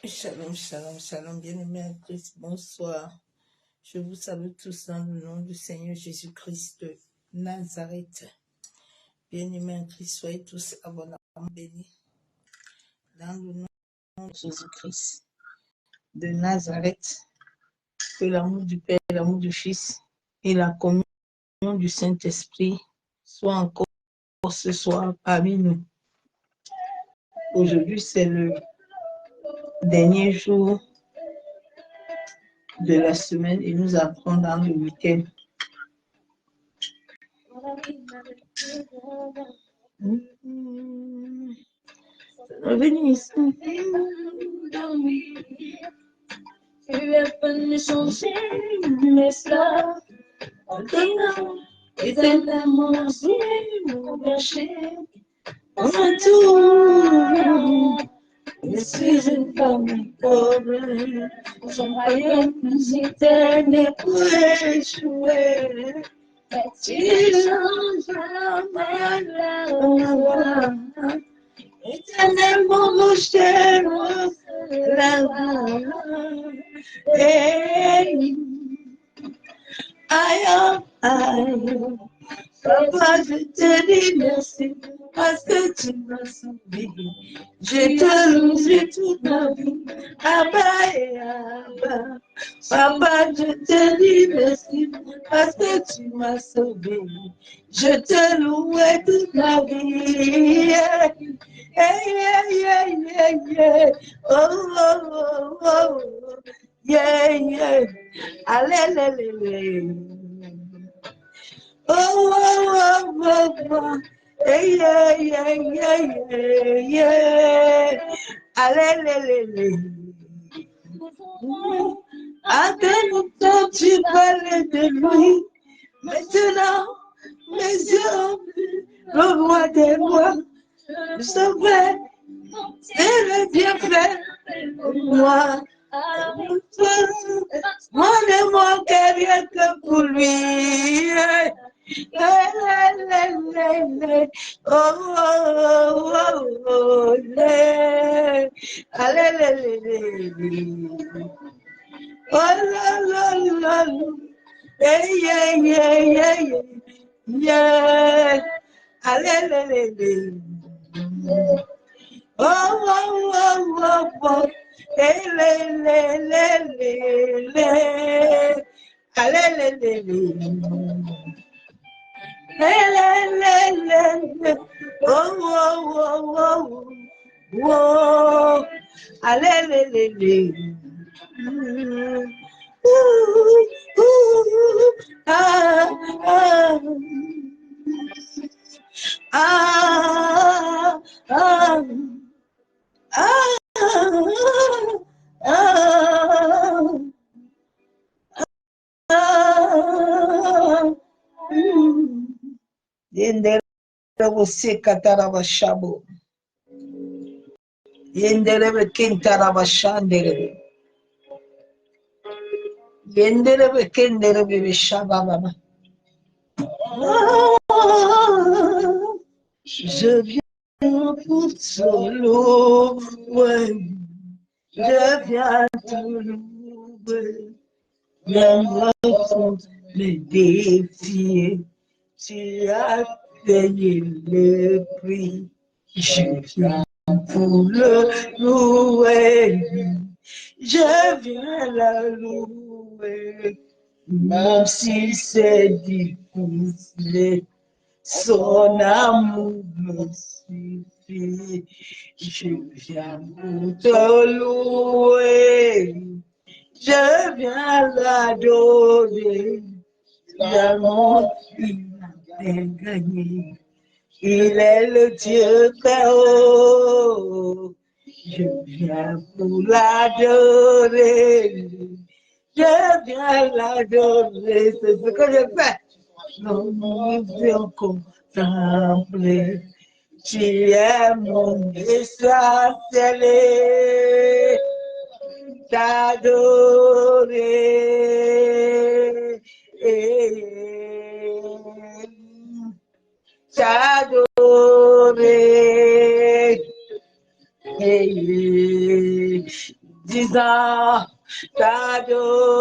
Shalom, shalom, shalom, bien-aimés en Christ, bonsoir. Je vous salue tous dans le nom du Seigneur Jésus-Christ de Nazareth. Bien-aimés en Christ, soyez tous abondamment bénis dans le nom de Jésus-Christ de Nazareth. Que l'amour du Père, l'amour du Fils et la communion du Saint-Esprit soient encore ce soir parmi nous. Aujourd'hui, c'est le dernier jour de la semaine et nous entrons dans le week-end. Venez tu es venu changer mes stars, éternellement mon péché, on a tout. Je suis une femme pauvre, son royaume plus éternel pour échouer. Et tu changeras ma voix, éternellement mon cher, la voix. I Papa, je te dis merci parce que tu m'as sauvé. Je te loue toute ma vie, Abba et Abba. Papa, je te dis merci parce que tu m'as sauvé. Je te loue toute ma vie. Yeah, yeah, yeah, yeah, yeah. Oh, oh, oh, oh. Yeah, yeah. Allez. Oh, hey, yeah. Allez. À quel temps tu parlais de lui, maintenant, mes yeux, le roi des rois, je saurais, c'est le bienfait pour moi. Moi, rien que pour lui. Você catarava chabo. Yenderebe kintaraba shanderebe. Yenderebe kenderebe bishababa. Je viens pour te louer. Je viens te louer. Même font me défier. Tu as payé le prix. Je viens pour le louer, je viens la louer, même si c'est difficile, son amour me suffit. Je viens pour te louer, je viens l'adorer, l'amour il a bien gagné. Il est le Dieu très haut. Je viens pour l'adorer. Je viens l'adorer. C'est ce que je fais. Nous devons contempler. Tu es mon essentiel. T'adorer. T'adorer, disant t'adorer.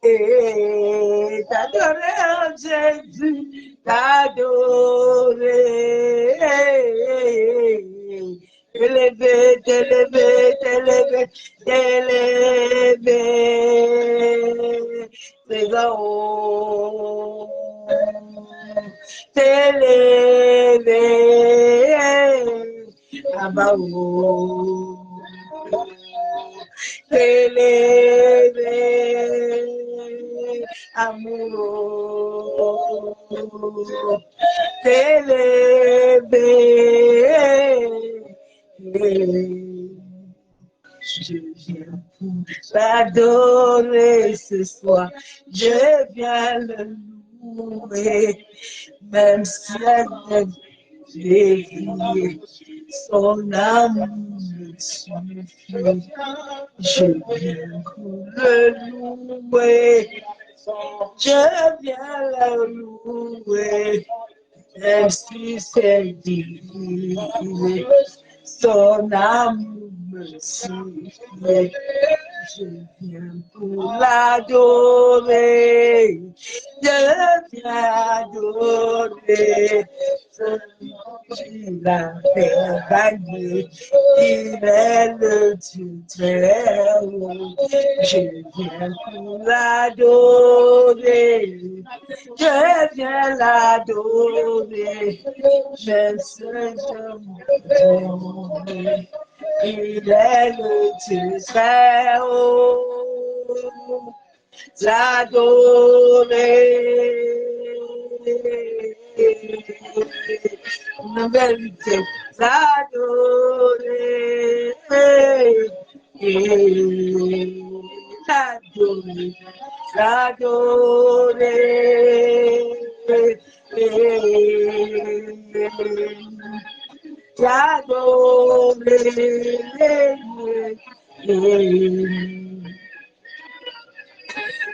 Et t'adorer, oh Jésus, t'adorer. T'élever, t'élever, t'élever, t'élever. C'est en t'élever. Abba-haut. T'élever, amour, t'élever. Je viens pour l'adorer ce soir, je viens le louer, même si j'ai crié, son amour me suffit. Je viens pour le louer, je viens le louer, même si c'est difficile, son amour me suffit. Je viens pour l'adorer, je viens adorer. Il a fait gagner, il est le Dieu très haut. Je viens pour l'adorer, je viens l'adorer. Je sais il est le Dieu très haut. L'adorer. Une vérité, l'adorer, l'adorer,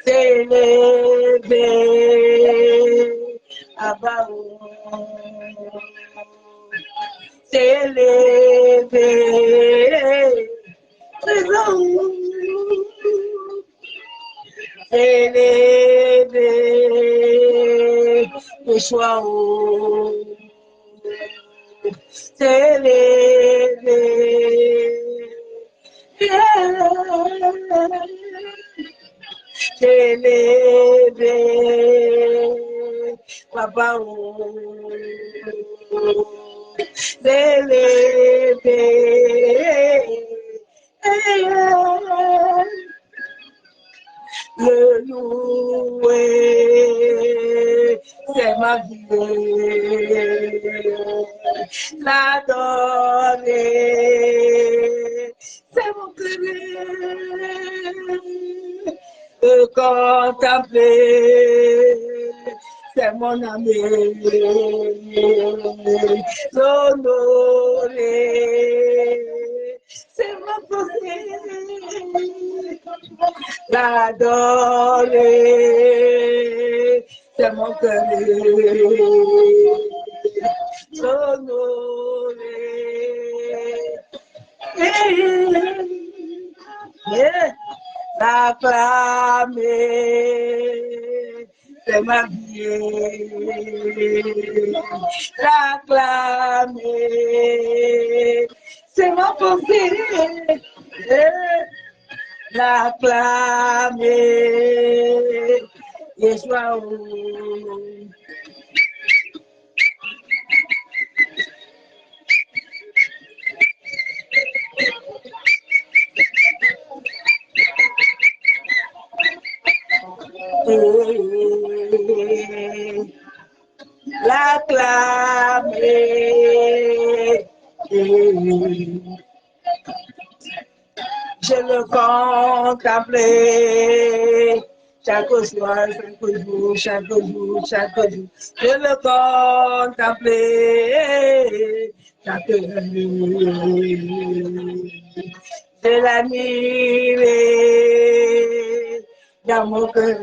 t'élever, Abba-haut, t'élever, t'élever, Yeshua, t'élever, t'élever, Papa, t'élever, le louer, c'est ma vie, l'adorer, c'est mon plaisir, le contempler, c'est mon ami, l'honorer, c'est mon plaisir, l'adorer, c'est mon cœur, l'honorer, l'acclamer, c'est ma vie, l'acclamer, c'est mon pensée, l'acclamer, Yeshua. L'acclamer, je le contemplais chaque soir, chaque jour, je le contemplais chaque nuit, je l'admirais dans mon cœur,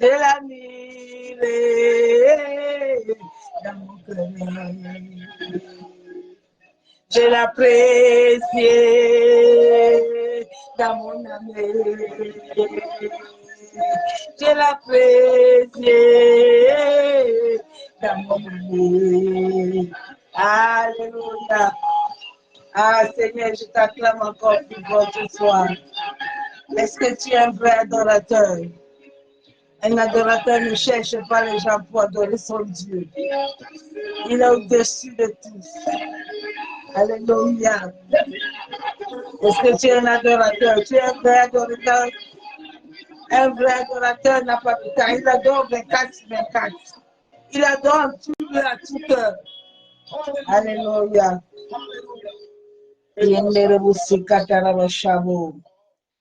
je l'admirais dans mon cœur. Je l'apprécie dans mon âme. Je l'apprécie dans mon âme. Alléluia. Ah Seigneur, je t'acclame encore plus fort ce soir. Est-ce que tu es un vrai adorateur? Un adorateur ne cherche pas les gens pour adorer son Dieu. Il est au-dessus de tous. Alléluia. Est-ce que tu es un adorateur? Tu es un vrai adorateur? Un vrai adorateur n'a pas de temps. Il adore 24/24. Il adore en tout lieu, à tout cœur. Alléluia. Yendere busika taraba shabo.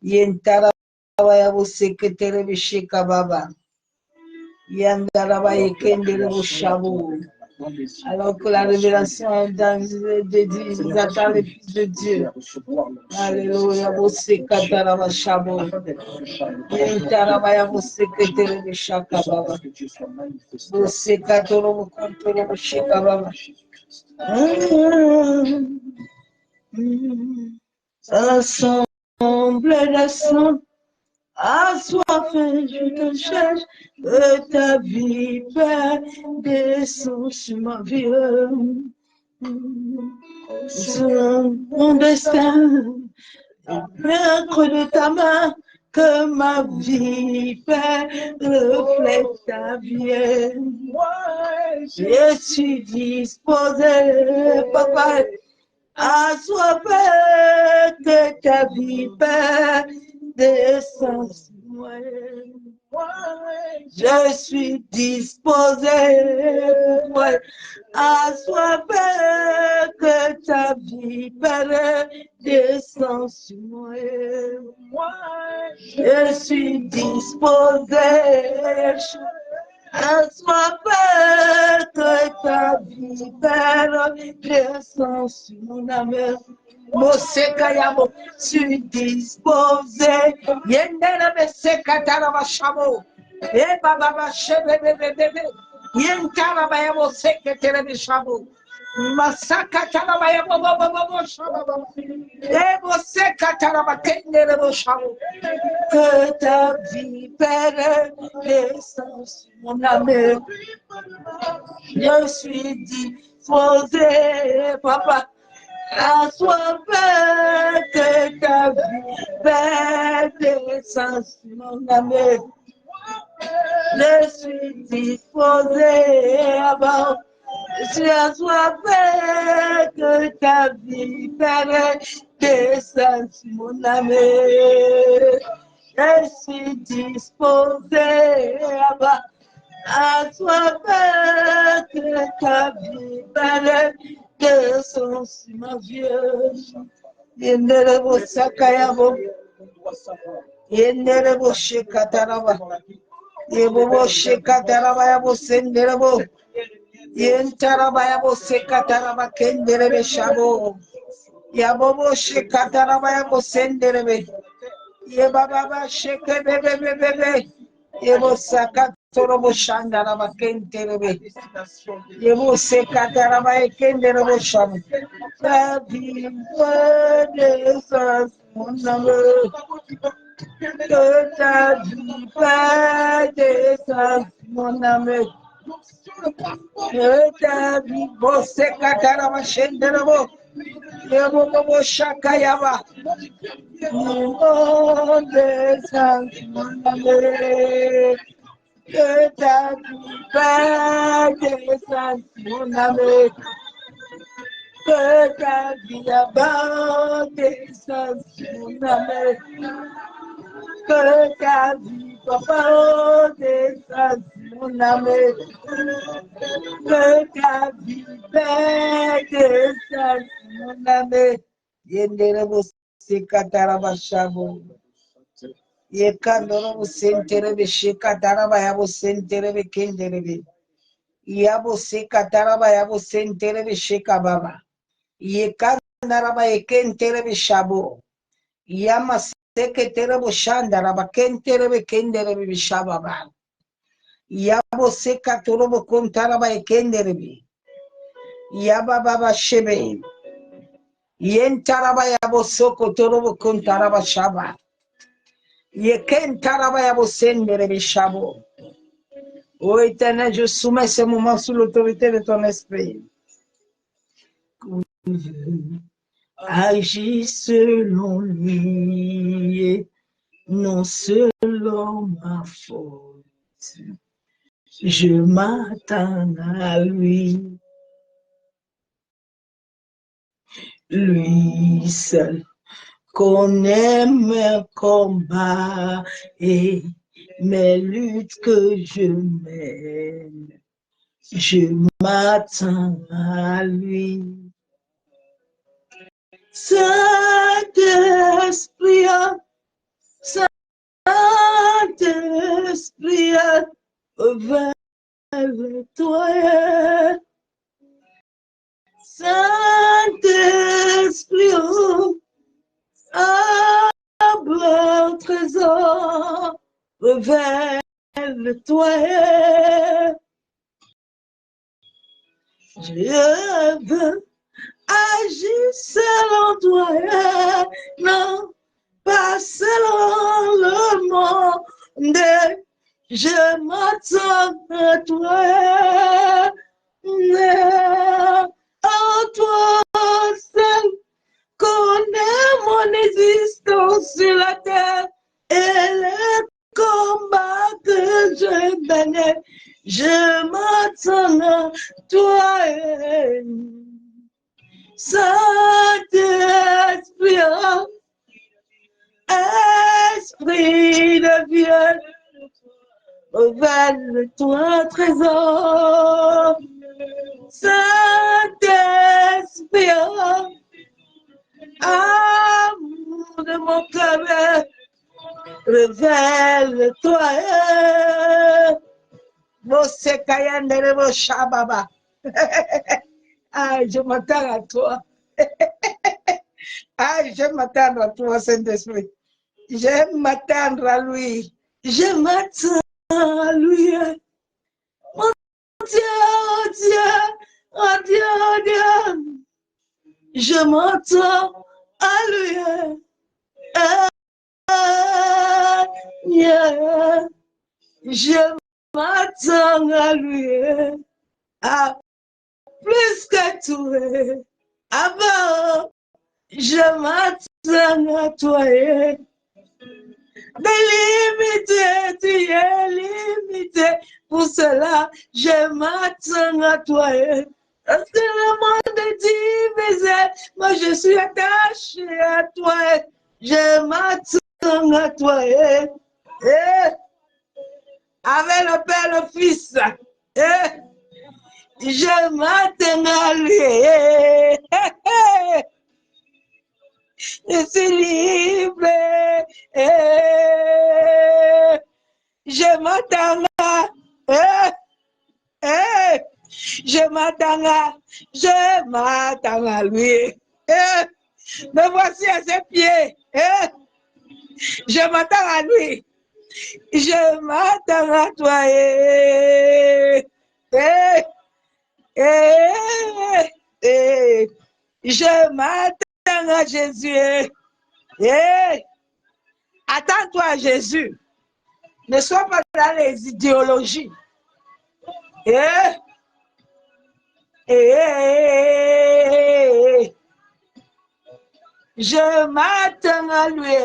Yentara ya busika tere bishika baba. Yandaraba yekendere bushabo. Alors que la révélation est dans de Dieu, ils attendent le Fils de Dieu. Alléluia, busika taraba shabo. Yentaraba ya busika tere bishaka baba. Busika toro bukontoro bushika baba. Assemble la sang, assoiffé, je te cherche, que ta vie, Père, descend sur ma vie. Sur mon destin, le creux de ta main, que ma vie, Père, reflète ta vie. Je suis disposé, papa, assoiffé que ta vie, Père, descend sur moi. Je suis disposé, assoiffé que ta vie, Père, descend sur moi. Je suis disposé, assoiffé que ta vie, Père, descend sur mon âme. Mosekayamo, suis disposé. Yendera besekatara bashamo. E baba shebe bebe. Yentara bayamo seketere bishamo. Masakatara bayamo baba shamo. E mosekatara bakendere bashamo. Que ta vie, Père, descend sur mon âme. Je suis disposé, papa. Assoiffé que ta vie, Père, descend sur mon âme. Je suis disposé avant. Je suis assoiffé que ta vie, Père, descend sur mon âme. Je suis disposé avant. Assoiffé que ta vie, Père, descend sur ma vie. Yenderebo sakayabo. Yenderebo shekataraba. Yebobo shekataraba yabo senderebo. Yentaraba yabo sekataraba kenderebe shabo. Yabobo shekataraba yabo senderebe. Yebaba shekebebebebe. Yebo sakatorobo shandaraba kenderebe. Yebo sekataraba kenderebo shabo. Ta vie descend mon âme. Que ta vie descend mon âme. Que ta vie sekataraba shenderebo. Yebo bobo shakayaba. Mon descend mon âme. Que ta vie descend mon âme. Que ta vie descend mon âme. Que ta vie, papa, descend mon âme. Que ta vie, Père, descend mon âme. Yenderebo sekataraba shabo. Yekandorobo senterebe shekataraba yabo senterebe kenderebe. Yabo sekataraba yabo senterebe shekababa. Yekandaraba yekenterebe shabo. Yama seketerebo shandaraba kenterebe kenderebe bishababa. Yabo sekatorobo kontaraba yekenderebe. Yababa shebe. Yen taraba yabo soko torobo kon taraba shaba. Yeken taraba yabo sendere bishabo. Ô Éternel, je soumets ce moment sous l'autorité de ton esprit. Agis selon lui, non selon ma faute. Je m'attends à lui. Lui seul connaît mes combats et mes luttes que je mène. Je m'attends à lui. Saint-Esprit, Saint-Esprit, vers toi. Saint-Esprit, humble trésor, vers toi. Je veux agir selon toi, non pas selon le monde. Je m'attends à toi, en toi seul connais mon existence sur la terre et les combats que je mène. Je m'attends à toi, Saint-Esprit, Esprit de Dieu, vers toi trésor. Saint-Esprit, amour de mon cœur, révèle-toi. Ah, je m'attends à toi. Ah, je m'attends à toi, Saint-Esprit. Je m'attends à lui. Je m'attends à lui. Mon Dieu, oh Dieu, oh Dieu, oh Dieu. Je m'attends à lui. Yeah. Je m'attends à lui. Ah, plus que tout. Avant, je m'attends à toi. Délimité, tu es limité. Pour cela, je m'attends à toi. Parce que le monde est divisé, moi je suis attaché à toi. Je m'attends à toi. Avec le Père, le Fils. Je m'attends à lui. Je suis libre. Je m'attends à. Je m'attends à lui. Me voici à ses pieds. Je m'attends à lui. Je m'attends à toi. Je m'attends à Jésus. Attends-toi à Jésus. Ne sois pas dans les idéologies. Je m'attends à lui.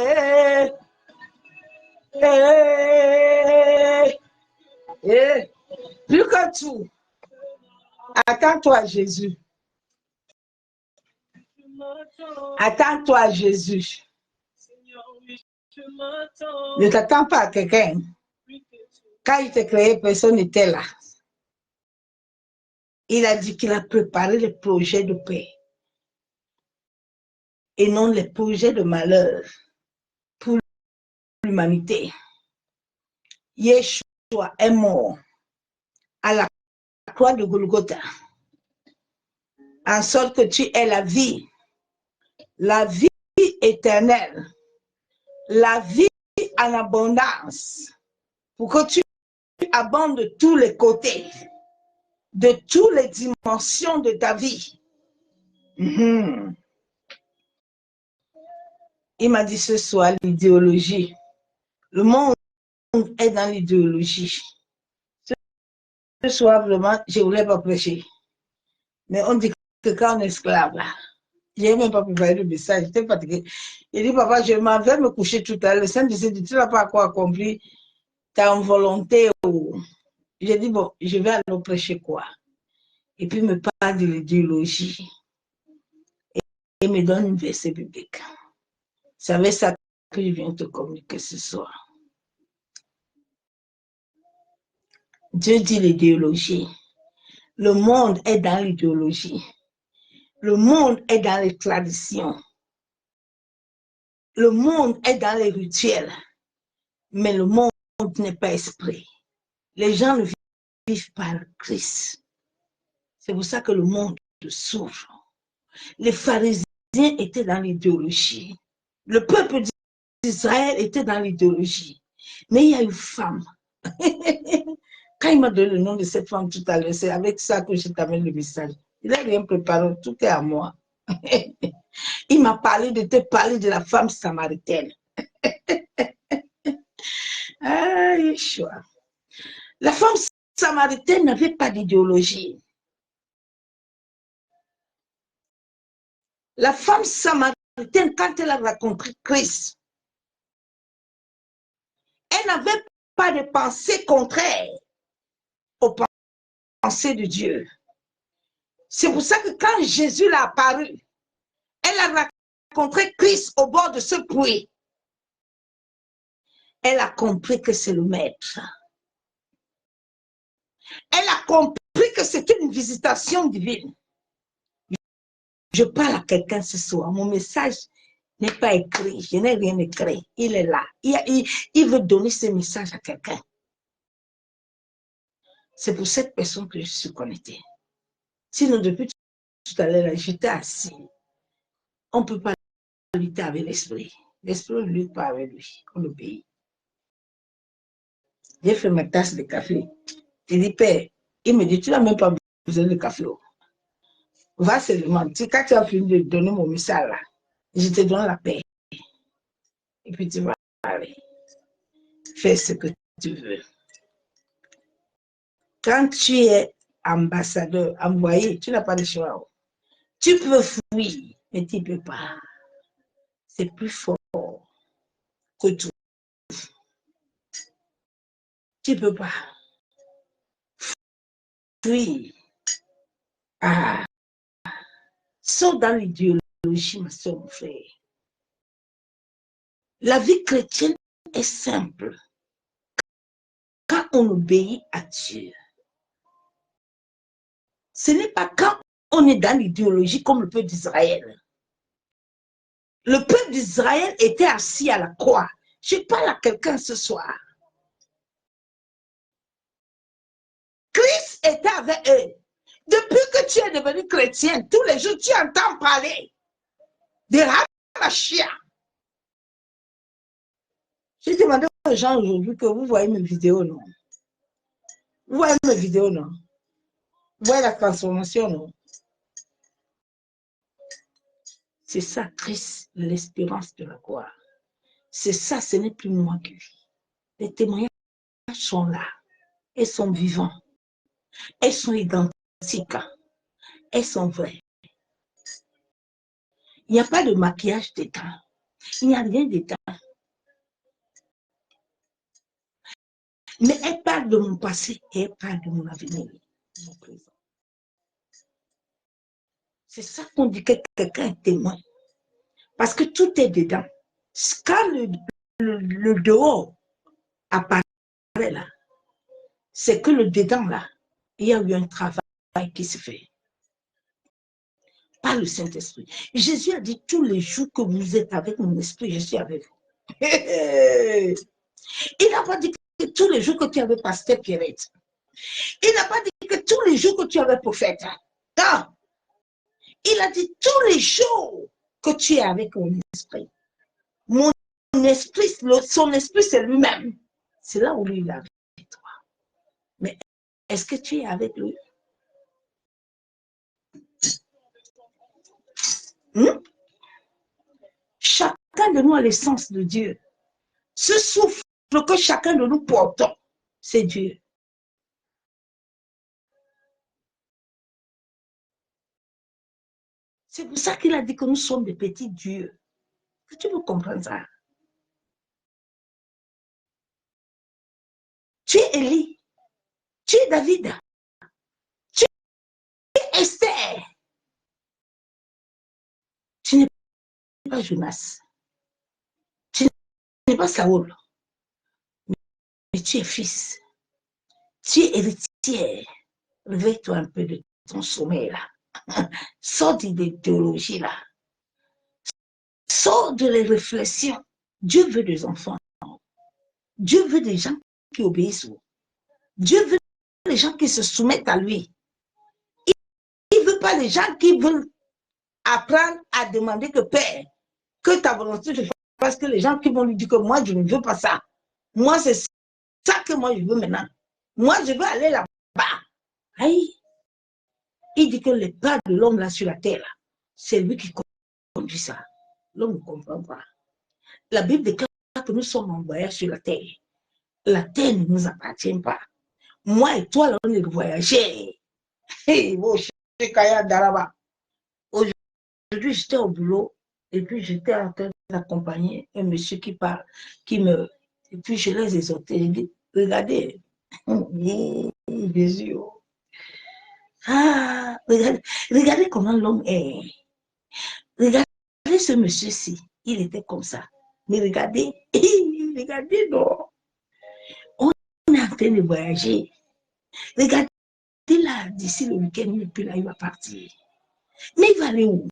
Plus que tout, attends-toi à Jésus. Attends-toi à Jésus. Ne t'attends pas à quelqu'un. Quand il t'a créé, personne n'était là. Il a dit qu'il a préparé les projets de paix et non les projets de malheur pour l'humanité. Yeshua est mort à la croix de Golgotha, en sorte que tu aies la vie éternelle, la vie en abondance, pour que tu abondes de tous les côtés, de toutes les dimensions de ta vie. Il m'a dit ce soir, l'idéologie. Le monde est dans l'idéologie. Ce soir, vraiment, je ne voulais pas prêcher. Mais on dit que quand on est esclave, là, je n'ai même pas préparé le message, j'étais fatiguée. Il dit, papa, je m'en vais me coucher tout à l'heure. Le Saint-Esprit dit, tu n'as pas encore accompli ta volonté. J'ai dit, bon, je vais aller prêcher quoi? Et puis, il me parle de l'idéologie. Et il me donne une verset biblique. C'est avec ça que je viens te communiquer ce soir. Dieu dit l'idéologie. Le monde est dans l'idéologie. Le monde est dans les traditions. Le monde est dans les rituels. Mais le monde n'est pas esprit. Les gens ne vivent pas le Christ. C'est pour ça que le monde souffre. Les pharisiens étaient dans l'idéologie. Le peuple d'Israël était dans l'idéologie. Mais il y a une femme. Quand il m'a donné le nom de cette femme tout à l'heure, c'est avec ça que je t'amène le message. Il n'a rien préparé, tout est à moi. Il m'a parlé de te parler de la femme samaritaine. Ah, Yeshua. La femme samaritaine n'avait pas d'idéologie. La femme samaritaine, quand elle a rencontré Christ, elle n'avait pas de pensée contraire aux pensées de Dieu. C'est pour ça que quand Jésus l'a apparu, elle a rencontré Christ au bord de ce puits. Elle a compris que c'est le maître. Elle a compris que c'était une visitation divine. Je parle à quelqu'un ce soir. Mon message n'est pas écrit. Je n'ai rien écrit. Il est là. Il veut donner ce message à quelqu'un. C'est pour cette personne que je suis connectée. Sinon, depuis tout à l'heure, j'étais assis. On ne peut pas lutter avec l'esprit. L'esprit ne lutte pas avec lui. On obéit. J'ai fait ma tasse de café. Il dit, Père, il me dit, tu n'as même pas besoin de café. Va seulement. Quand tu as fini de donner mon message là, je te donne la paix. Et puis tu vas aller. Fais ce que tu veux. Quand tu es ambassadeur, envoyé, tu n'as pas de choix. Tu peux fuir, mais tu ne peux pas. C'est plus fort que tout. Tu ne peux pas. Fuir. Ah. Sauf dans l'idéologie, ma soeur, mon frère. La vie chrétienne est simple. Quand on obéit à Dieu. Ce n'est pas quand on est dans l'idéologie comme le peuple d'Israël. Le peuple d'Israël était assis à la croix. Je parle à quelqu'un ce soir. Christ était avec eux. Depuis que tu es devenu chrétien, tous les jours, tu entends parler de Hamashia. J'ai demandé aux gens aujourd'hui que vous voyez mes vidéos, non? Vous voyez mes vidéos, non? Vous voyez la transformation, non? C'est ça, Christ, l'espérance de la gloire. C'est ça, ce n'est plus moi qui vis. Les témoignages sont là. Elles sont vivants. Elles sont identiques. Elles sont vraies. Il n'y a pas de maquillage dedans. Il n'y a rien dedans. Mais elle parle de mon passé et elle parle de mon avenir, de mon présent. C'est ça qu'on dit que quelqu'un est témoin. Parce que tout est dedans. Quand le dehors apparaît là, c'est que le dedans là, il y a eu un travail qui se fait. Par le Saint-Esprit. Jésus a dit tous les jours que vous êtes avec mon esprit, je suis avec vous. Il n'a pas dit que tous les jours que tu avais pasteur Pierrette. Il n'a pas dit que tous les jours que tu avais prophète. Non. Il a dit tous les jours que tu es avec mon esprit. Mon esprit, son esprit, c'est lui-même. C'est là où lui, il est avec toi. Mais est-ce que tu es avec lui? Chaque de nous a l'essence de Dieu. Ce souffle que chacun de nous portons, c'est Dieu. C'est pour ça qu'il a dit que nous sommes des petits dieux. Que tu peux comprendre ça? Tu es Élie, tu es David, tu es Esther. Tu n'es pas Jonas, tu n'es pas Saoul, mais tu es fils. Tu es héritier. Réveille-toi un peu de ton sommeil là. Sors de l'idéologie là. Sors de les réflexions. Dieu veut des enfants. Dieu veut des gens qui obéissent. Dieu veut des gens qui se soumettent à lui. Il ne veut pas les gens qui veulent apprendre à demander que Père, que ta volonté se fasse, parce que les gens qui vont lui dire que moi, je ne veux pas ça. Moi, c'est ça que moi, je veux maintenant. Moi, je veux aller là-bas. Aïe. Il dit que les pas de l'homme là sur la terre, c'est lui qui conduit ça. L'homme ne comprend pas. La Bible déclare que nous sommes en voyage sur la terre. La terre ne nous appartient pas. Moi et toi, là, on est voyageurs. Hey, aujourd'hui, j'étais au boulot et puis j'étais en train d'accompagner un monsieur qui parle, qui me. Et puis je les exhortais. Je dis, regardez, Jésus. Ah, regardez comment l'homme est. Regardez ce monsieur-ci. Il était comme ça. Mais regardez, regardez, non. On est en train de voyager. Regardez là, d'ici le week-end, et puis là, il va partir. Mais il va aller où?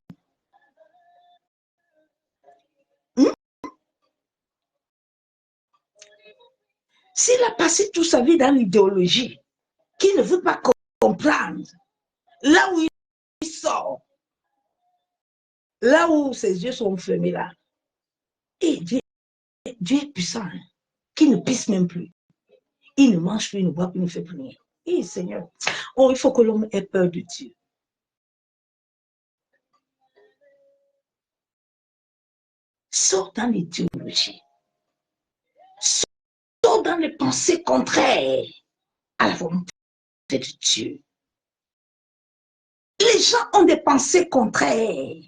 S'il a passé toute sa vie dans l'idéologie, qu'il ne veut pas comprendre, là où il sort, là où ses yeux sont fermés là, et Dieu est puissant, hein, qui ne pisse même plus. Il ne mange plus, il ne boit plus, il ne fait plus rien. Et Seigneur, oh, il faut que l'homme ait peur de Dieu. Sors dans l'idéologie. Sors dans les pensées contraires à la volonté de Dieu. Les gens ont des pensées contraires.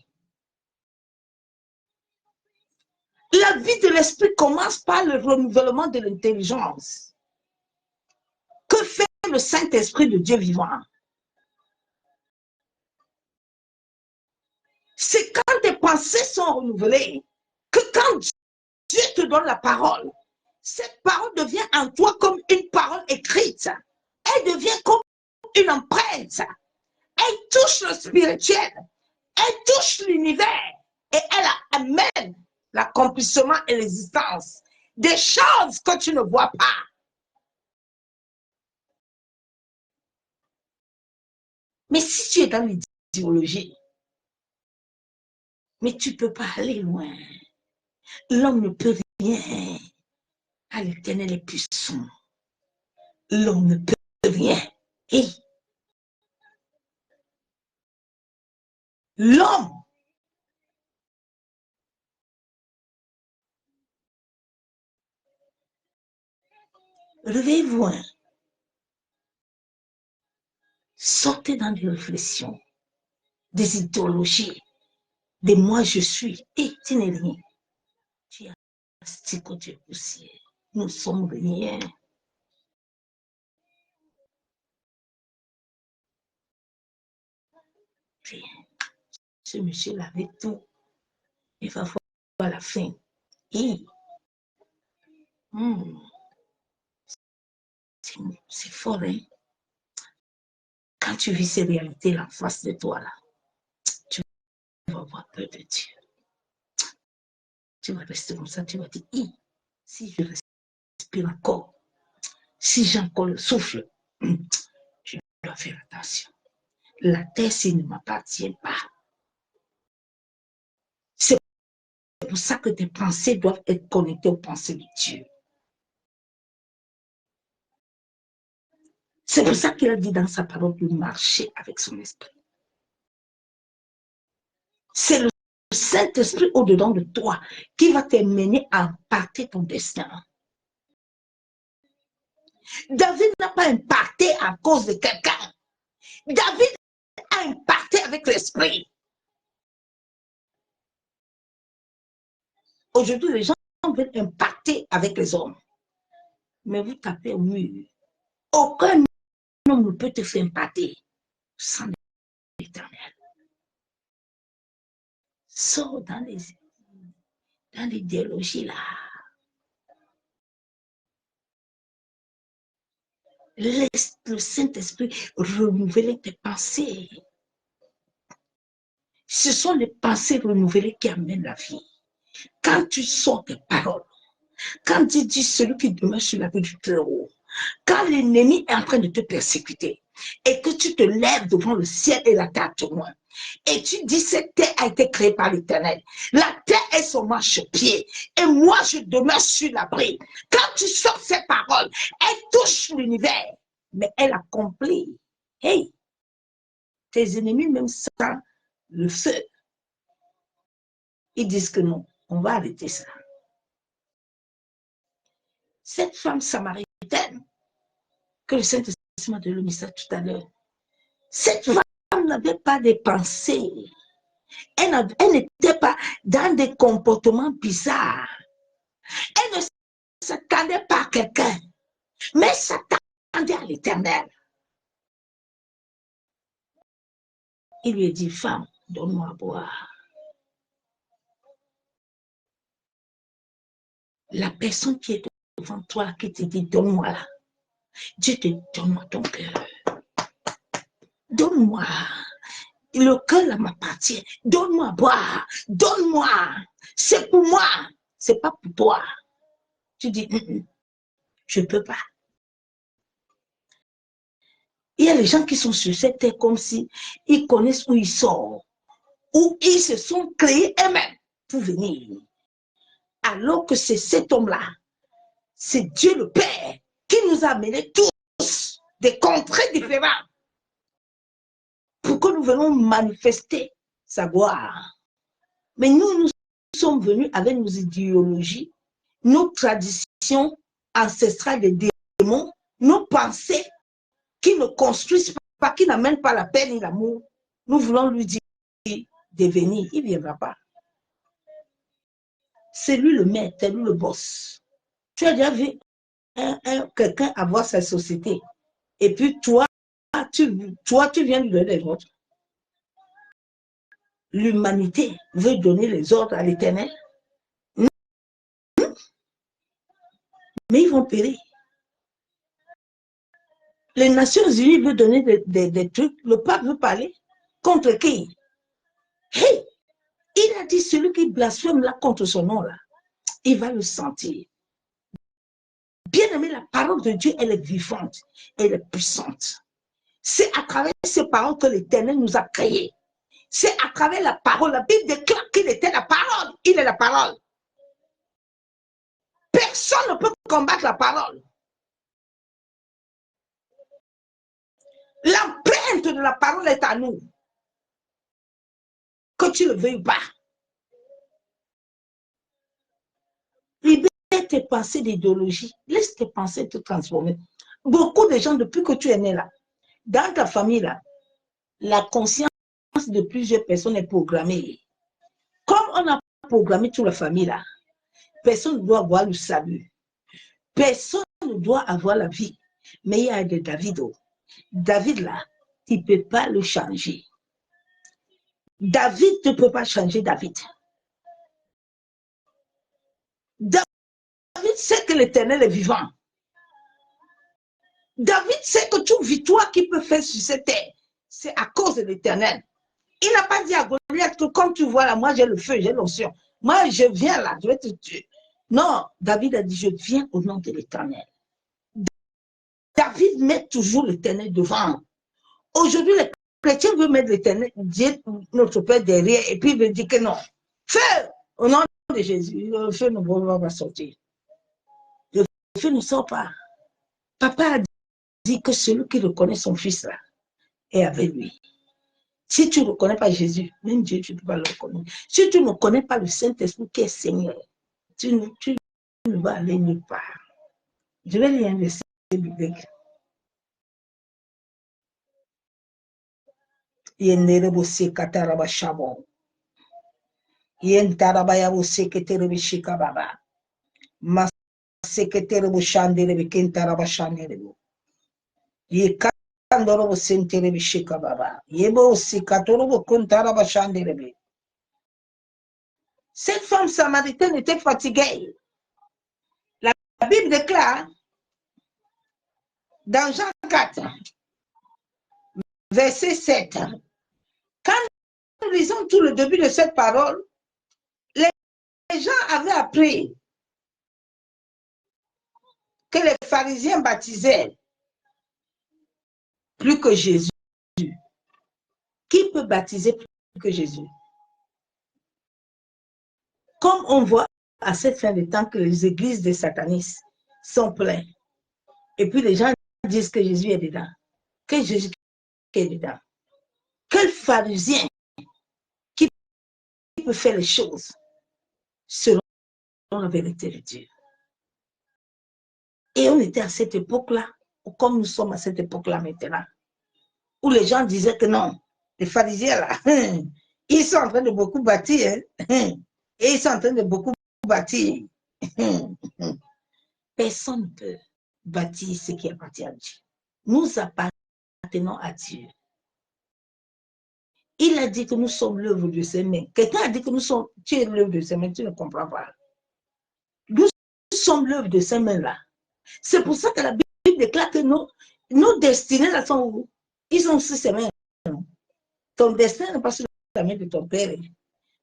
La vie de l'esprit commence par le renouvellement de l'intelligence. Que fait le Saint-Esprit de Dieu vivant? C'est quand tes pensées sont renouvelées que quand Dieu te donne la parole, cette parole devient en toi comme une parole écrite. Elle devient comme une empreinte. Elle touche le spirituel. Elle touche l'univers. Et elle amène l'accomplissement et l'existence des choses que tu ne vois pas. Mais si tu es dans l'idéologie, mais tu ne peux pas aller loin. L'homme ne peut rien. À l'Éternel est puissant. L'homme ne peut rien. Et l'homme, réveillez-vous. Sortez dans des réflexions, des idéologies, des moi je suis. Et tu n'es rien. Tu es asticot, tu es poussière. Nous sommes rien. Rien. Ce monsieur avait tout. Il va voir la fin. Et c'est fort, hein? Quand tu vis ces réalités en face de toi, là, tu vas avoir peur de Dieu. Tu vas rester comme ça, tu vas dire, si je respire encore, si j'ai encore le souffle, je dois faire attention. La terre, s'il ne m'appartient pas. C'est pour ça que tes pensées doivent être connectées aux pensées de Dieu. C'est pour ça qu'il a dit dans sa parole de marcher avec son esprit. C'est le Saint-Esprit au-dedans de toi qui va te mener à impacter ton destin. David n'a pas impacté à cause de quelqu'un. David a impacté avec l'esprit. Aujourd'hui, les gens veulent impacter avec les hommes. Mais vous tapez au mur. Aucun homme ne peut te faire impacter sans l'Éternel. Sors dans l'idéologie là. Laisse le Saint-Esprit renouveler tes pensées. Ce sont les pensées renouvelées qui amènent la vie. Quand tu sors tes paroles, quand tu dis celui qui demeure sur la vie du Très-Haut, quand l'ennemi est en train de te persécuter et que tu te lèves devant le ciel et la terre témoin, et tu dis cette terre a été créée par l'Éternel, la terre est son marchepied et moi je demeure sur l'abri. Quand tu sors ces paroles, elles touchent l'univers, mais elles accomplissent. Hey, tes ennemis même sans le feu, ils disent que non, on va arrêter ça. Cette femme samaritaine que le Saint-Esprit m'a donné le message tout à l'heure, cette femme n'avait pas de pensées. Elle n'était pas dans des comportements bizarres. Elle ne s'attendait pas à quelqu'un, mais s'attendait à l'Éternel. Il lui a dit, femme, donne-moi à boire. La personne qui est devant toi, qui te dit, donne-moi là, Dieu te donne-moi ton cœur. Donne-moi. Le cœur m'appartient. Donne-moi à boire. Donne-moi. C'est pour moi. C'est pas pour toi. Tu dis, je ne peux pas. Il y a les gens qui sont sur cette terre comme si ils connaissent où ils sont, où ils se sont créés eux-mêmes pour venir. Alors que c'est cet homme-là, c'est Dieu le Père qui nous a amenés tous des contrées différentes pour que nous venions manifester sa gloire. Mais nous sommes venus avec nos idéologies, nos traditions ancestrales des démons, nos pensées qui ne construisent pas, qui n'amènent pas la paix ni l'amour. Nous voulons lui dire de venir, il ne viendra pas. C'est lui le maître, c'est lui le boss. Tu as déjà vu quelqu'un avoir sa société et puis toi, tu viens lui donner les ordres. L'humanité veut donner les ordres à l'Éternel, mais ils vont périr. Les Nations Unies veulent donner des trucs, le pape veut parler. Contre qui? Hey, il a dit celui qui blasphème là contre son nom là, il va le sentir. Bien aimé, la parole de Dieu, elle est vivante, elle est puissante. C'est à travers ces paroles que l'Éternel nous a créés. C'est à travers la parole. La Bible déclare qu'il était la parole. Il est la parole. Personne ne peut combattre la parole. L'empreinte de la parole est à nous. Que tu le veuilles pas. Libère tes pensées d'idéologie. Laisse tes pensées te transformer. Beaucoup de gens, depuis que tu es né là, dans ta famille là, la conscience de plusieurs personnes est programmée. Comme on a programmé toute la famille là, personne ne doit avoir le salut. Personne ne doit avoir la vie. Mais il y a des David. David là, tu ne peux pas le changer. David ne peut pas changer David. David sait que l'Éternel est vivant. David sait que toute victoire qu'il peut faire sur cette terre, c'est à cause de l'Éternel. Il n'a pas dit à Goliath que comme tu vois là, moi j'ai le feu, j'ai l'onction. Moi je viens là, je vais te tuer. Non, David a dit, je viens au nom de l'Éternel. David met toujours l'Éternel devant. Aujourd'hui, les chrétiens veulent mettre l'Éternel, Dieu, notre Père derrière, et puis il veut dire que non. Feu, au nom de Jésus, le feu ne va pas sortir. Le feu ne sort pas. Papa a dit que celui qui reconnaît son fils là est avec lui. Si tu ne reconnais pas Jésus, même Dieu, tu ne peux pas le reconnaître. Si tu ne connais pas le Saint-Esprit qui est Seigneur, tu ne vas aller nulle part. Je vais lire un verset biblique. Yenderebo sekataraba shabo. Yentarabaya seketerebe shikababa. Ma seketerebo shanderebe kentaraba shanderebo. Yekandorobo senterebe shikababa. Yebo sekatorobo kuntaraba shanderebe. Cette femme samaritaine était fatiguée. La Bible déclare dans Jean 4, verset 7, quand nous lisons tout le début de cette parole, les gens avaient appris que les pharisiens baptisaient plus que Jésus. Qui peut baptiser plus que Jésus? Comme on voit à cette fin de temps que les églises des satanistes sont pleines, et puis les gens disent que Jésus est dedans, que Jésus est dedans. Quel pharisien qui peut faire les choses selon la vérité de Dieu? Et on était à cette époque-là, comme nous sommes à cette époque-là maintenant, où les gens disaient que non, les pharisiens là, ils sont en train de beaucoup bâtir, et ils sont en train de beaucoup bâtir. Personne ne peut bâtir ce qui appartient à Dieu. Nous appartenons à Dieu. Il a dit que nous sommes l'œuvre de ses mains. Quelqu'un a dit que nous sommes, tu es l'œuvre de ses mains, tu ne comprends pas. Nous sommes l'œuvre de ses mains là. C'est pour ça que la Bible déclare que nos destinées là sont où? Ils sont sur ses mains. Ton destin n'est pas sur la main de ton père.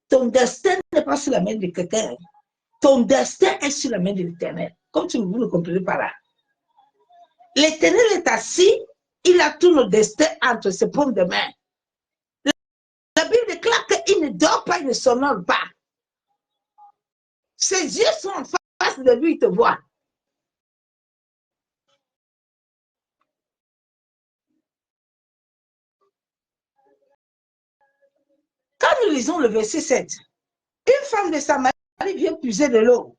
Ton destin n'est pas sur la main de quelqu'un. Ton destin est sur la main de l'Éternel. Comme vous le comprenez par là. L'Éternel est assis, il a tout nos destins entre ses paumes de main. La Bible déclare qu'il ne dort pas, il ne somnole pas. Ses yeux sont en face de lui, il te voit. Quand nous lisons le verset 7, une femme de Samarie vient puiser de l'eau.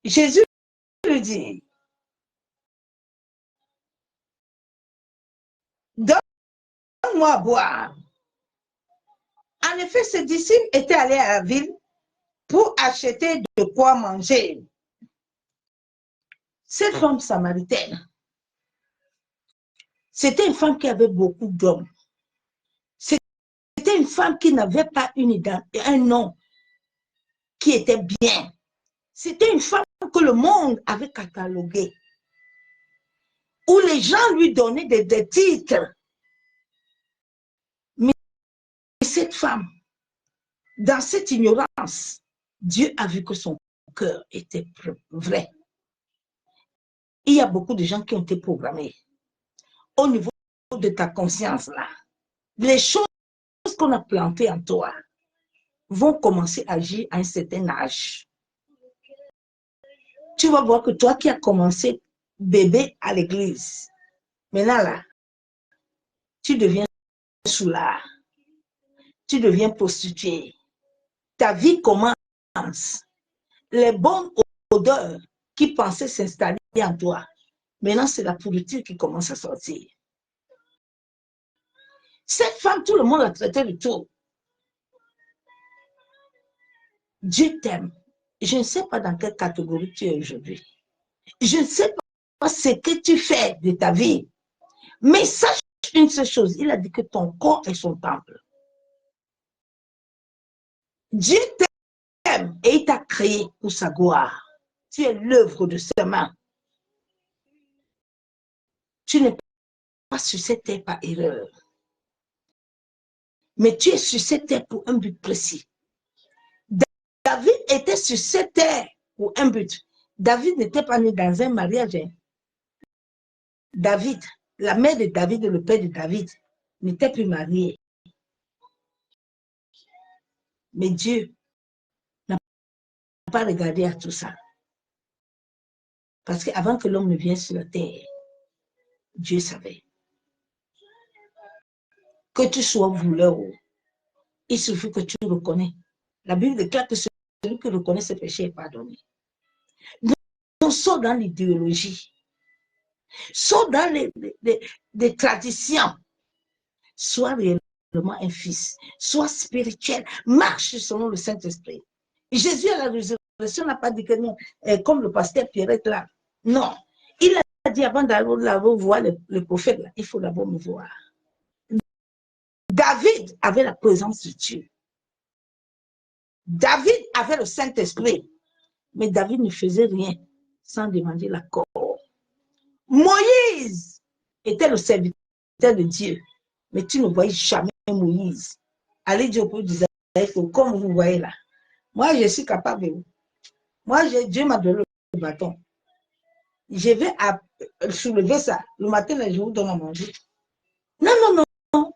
Jésus lui dit, donne-moi à boire. En effet, ses disciples étaient allés à la ville pour acheter de quoi manger. Cette femme samaritaine, c'était une femme qui avait beaucoup d'hommes. C'était une femme qui n'avait pas un nom qui était bien. C'était une femme que le monde avait cataloguée, où les gens lui donnaient des titres. Mais cette femme, dans cette ignorance, Dieu a vu que son cœur était vrai. Il y a beaucoup de gens qui ont été programmés au niveau de ta conscience là. Les choses qu'on a plantées en toi vont commencer à agir à un certain âge. Tu vas voir que toi qui as commencé bébé à l'église, maintenant là, tu deviens soulard, tu deviens prostituée. Ta vie commence. Les bonnes odeurs qui pensaient s'installer en toi, maintenant c'est la pourriture qui commence à sortir. Cette femme, tout le monde l'a traitée de tout. Dieu t'aime. Je ne sais pas dans quelle catégorie tu es aujourd'hui. Je ne sais pas ce que tu fais de ta vie. Mais sache une seule chose, il a dit que ton corps est son temple. Dieu t'aime et il t'a créé pour sa gloire. Tu es l'œuvre de ses mains. Tu n'es pas sur cette terre par erreur. Mais tu es sur cette terre pour un but précis. David était sur cette terre pour un but. David n'était pas né dans un mariage. David, la mère de David et le père de David n'étaient plus mariés. Mais Dieu n'a pas regardé à tout ça. Parce qu'avant que l'homme ne vienne sur la terre, Dieu savait. Que tu sois voleur, il suffit que tu reconnais. La Bible déclare que celui qui reconnaît ses péchés est pardonné. Donc, sors dans l'idéologie, sors dans les traditions, sois réellement un fils, sois spirituel, marche selon le Saint-Esprit. Jésus à la résurrection n'a pas dit que non, comme le pasteur Pierrette là. Non, il a dit avant d'aller voir le prophète, là, il faut d'abord me voir. David avait la présence de Dieu. David avait le Saint-Esprit, mais David ne faisait rien sans demander l'accord. Moïse était le serviteur de Dieu, mais tu ne voyais jamais Moïse. Allez dire au peuple d'Israël, comme vous voyez là, moi je suis capable. Moi, Dieu m'a donné le bâton. Je vais soulever ça. Le matin, là, je vous donne à manger. Non, non, non, non.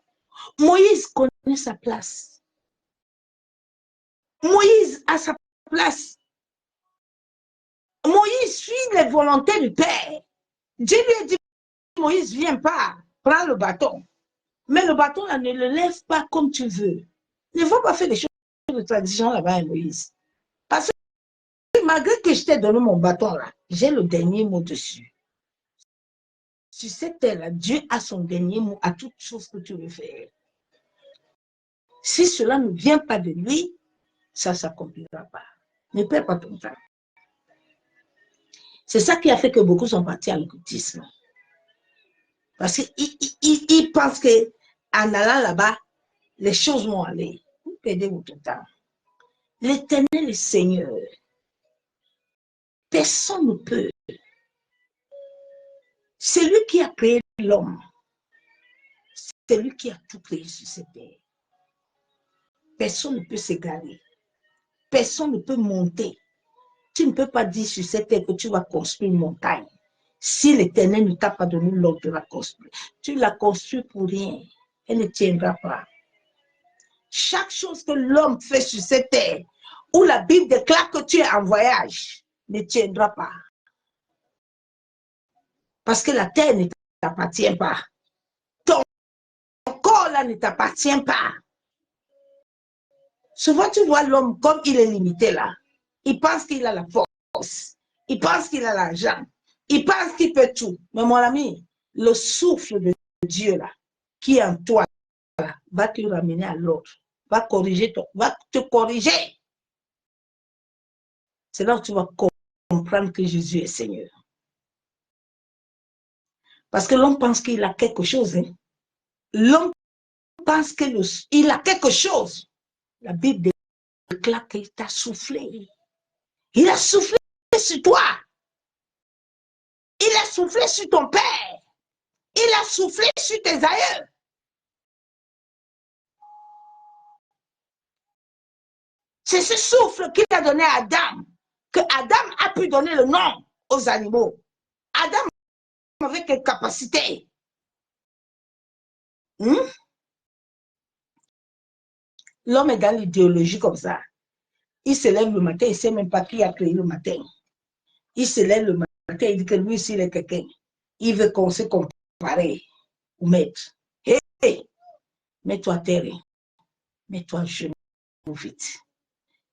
Moïse connaît sa place. Moïse a sa place. Moïse suit les volontés du Père. Dieu lui a dit, Moïse, viens pas, prends le bâton. Mais le bâton, là, ne le lève pas comme tu veux. Ne faut pas faire des choses de tradition là-bas, Moïse. Parce que malgré que je t'ai donné mon bâton, là, j'ai le dernier mot dessus. Sur cette terre-là, Dieu a son dernier mot à toute chose que tu veux faire. Si cela ne vient pas de lui, ça ne s'accomplira pas. Ne perds pas ton temps. C'est ça qui a fait que beaucoup sont partis à l'occultisme. Parce qu'ils pensent qu'en allant là-bas, les choses vont aller. Vous perdez votre temps. L'Éternel est Seigneur. Personne ne peut. C'est lui qui a créé l'homme. C'est lui qui a tout créé sur cette terre. Personne ne peut s'égarer. Personne ne peut monter. Tu ne peux pas dire sur cette terre que tu vas construire une montagne. Si l'Éternel ne t'a pas donné l'ordre de la construire, tu la construis pour rien. Elle ne tiendra pas. Chaque chose que l'homme fait sur cette terre, où la Bible déclare que tu es en voyage, ne tiendra pas. Parce que la terre ne t'appartient pas. Ton corps là ne t'appartient pas. Souvent, tu vois l'homme comme il est limité là. Il pense qu'il a la force. Il pense qu'il a l'argent. Il pense qu'il peut tout. Mais mon ami, le souffle de Dieu là, qui est en toi, là, va te ramener à l'autre. Va te corriger. C'est là où tu vas comprendre que Jésus est Seigneur. Parce que l'homme pense qu'il a quelque chose. Hein? L'homme pense qu'il a quelque chose. La Bible déclare qu'il t'a soufflé. Il a soufflé sur toi. Il a soufflé sur ton père. Il a soufflé sur tes aïeux. C'est ce souffle qu'il a donné à Adam, que Adam a pu donner le nom aux animaux. Adam avait quelle capacité? L'homme est dans l'idéologie comme ça. Il se lève le matin, il ne sait même pas qui a créé le matin. Il se lève le matin, il dit que lui aussi, il est quelqu'un. Il veut qu'on se compare au maître. Hé, hey, mets-toi à terre. Mets-toi à genoux vite.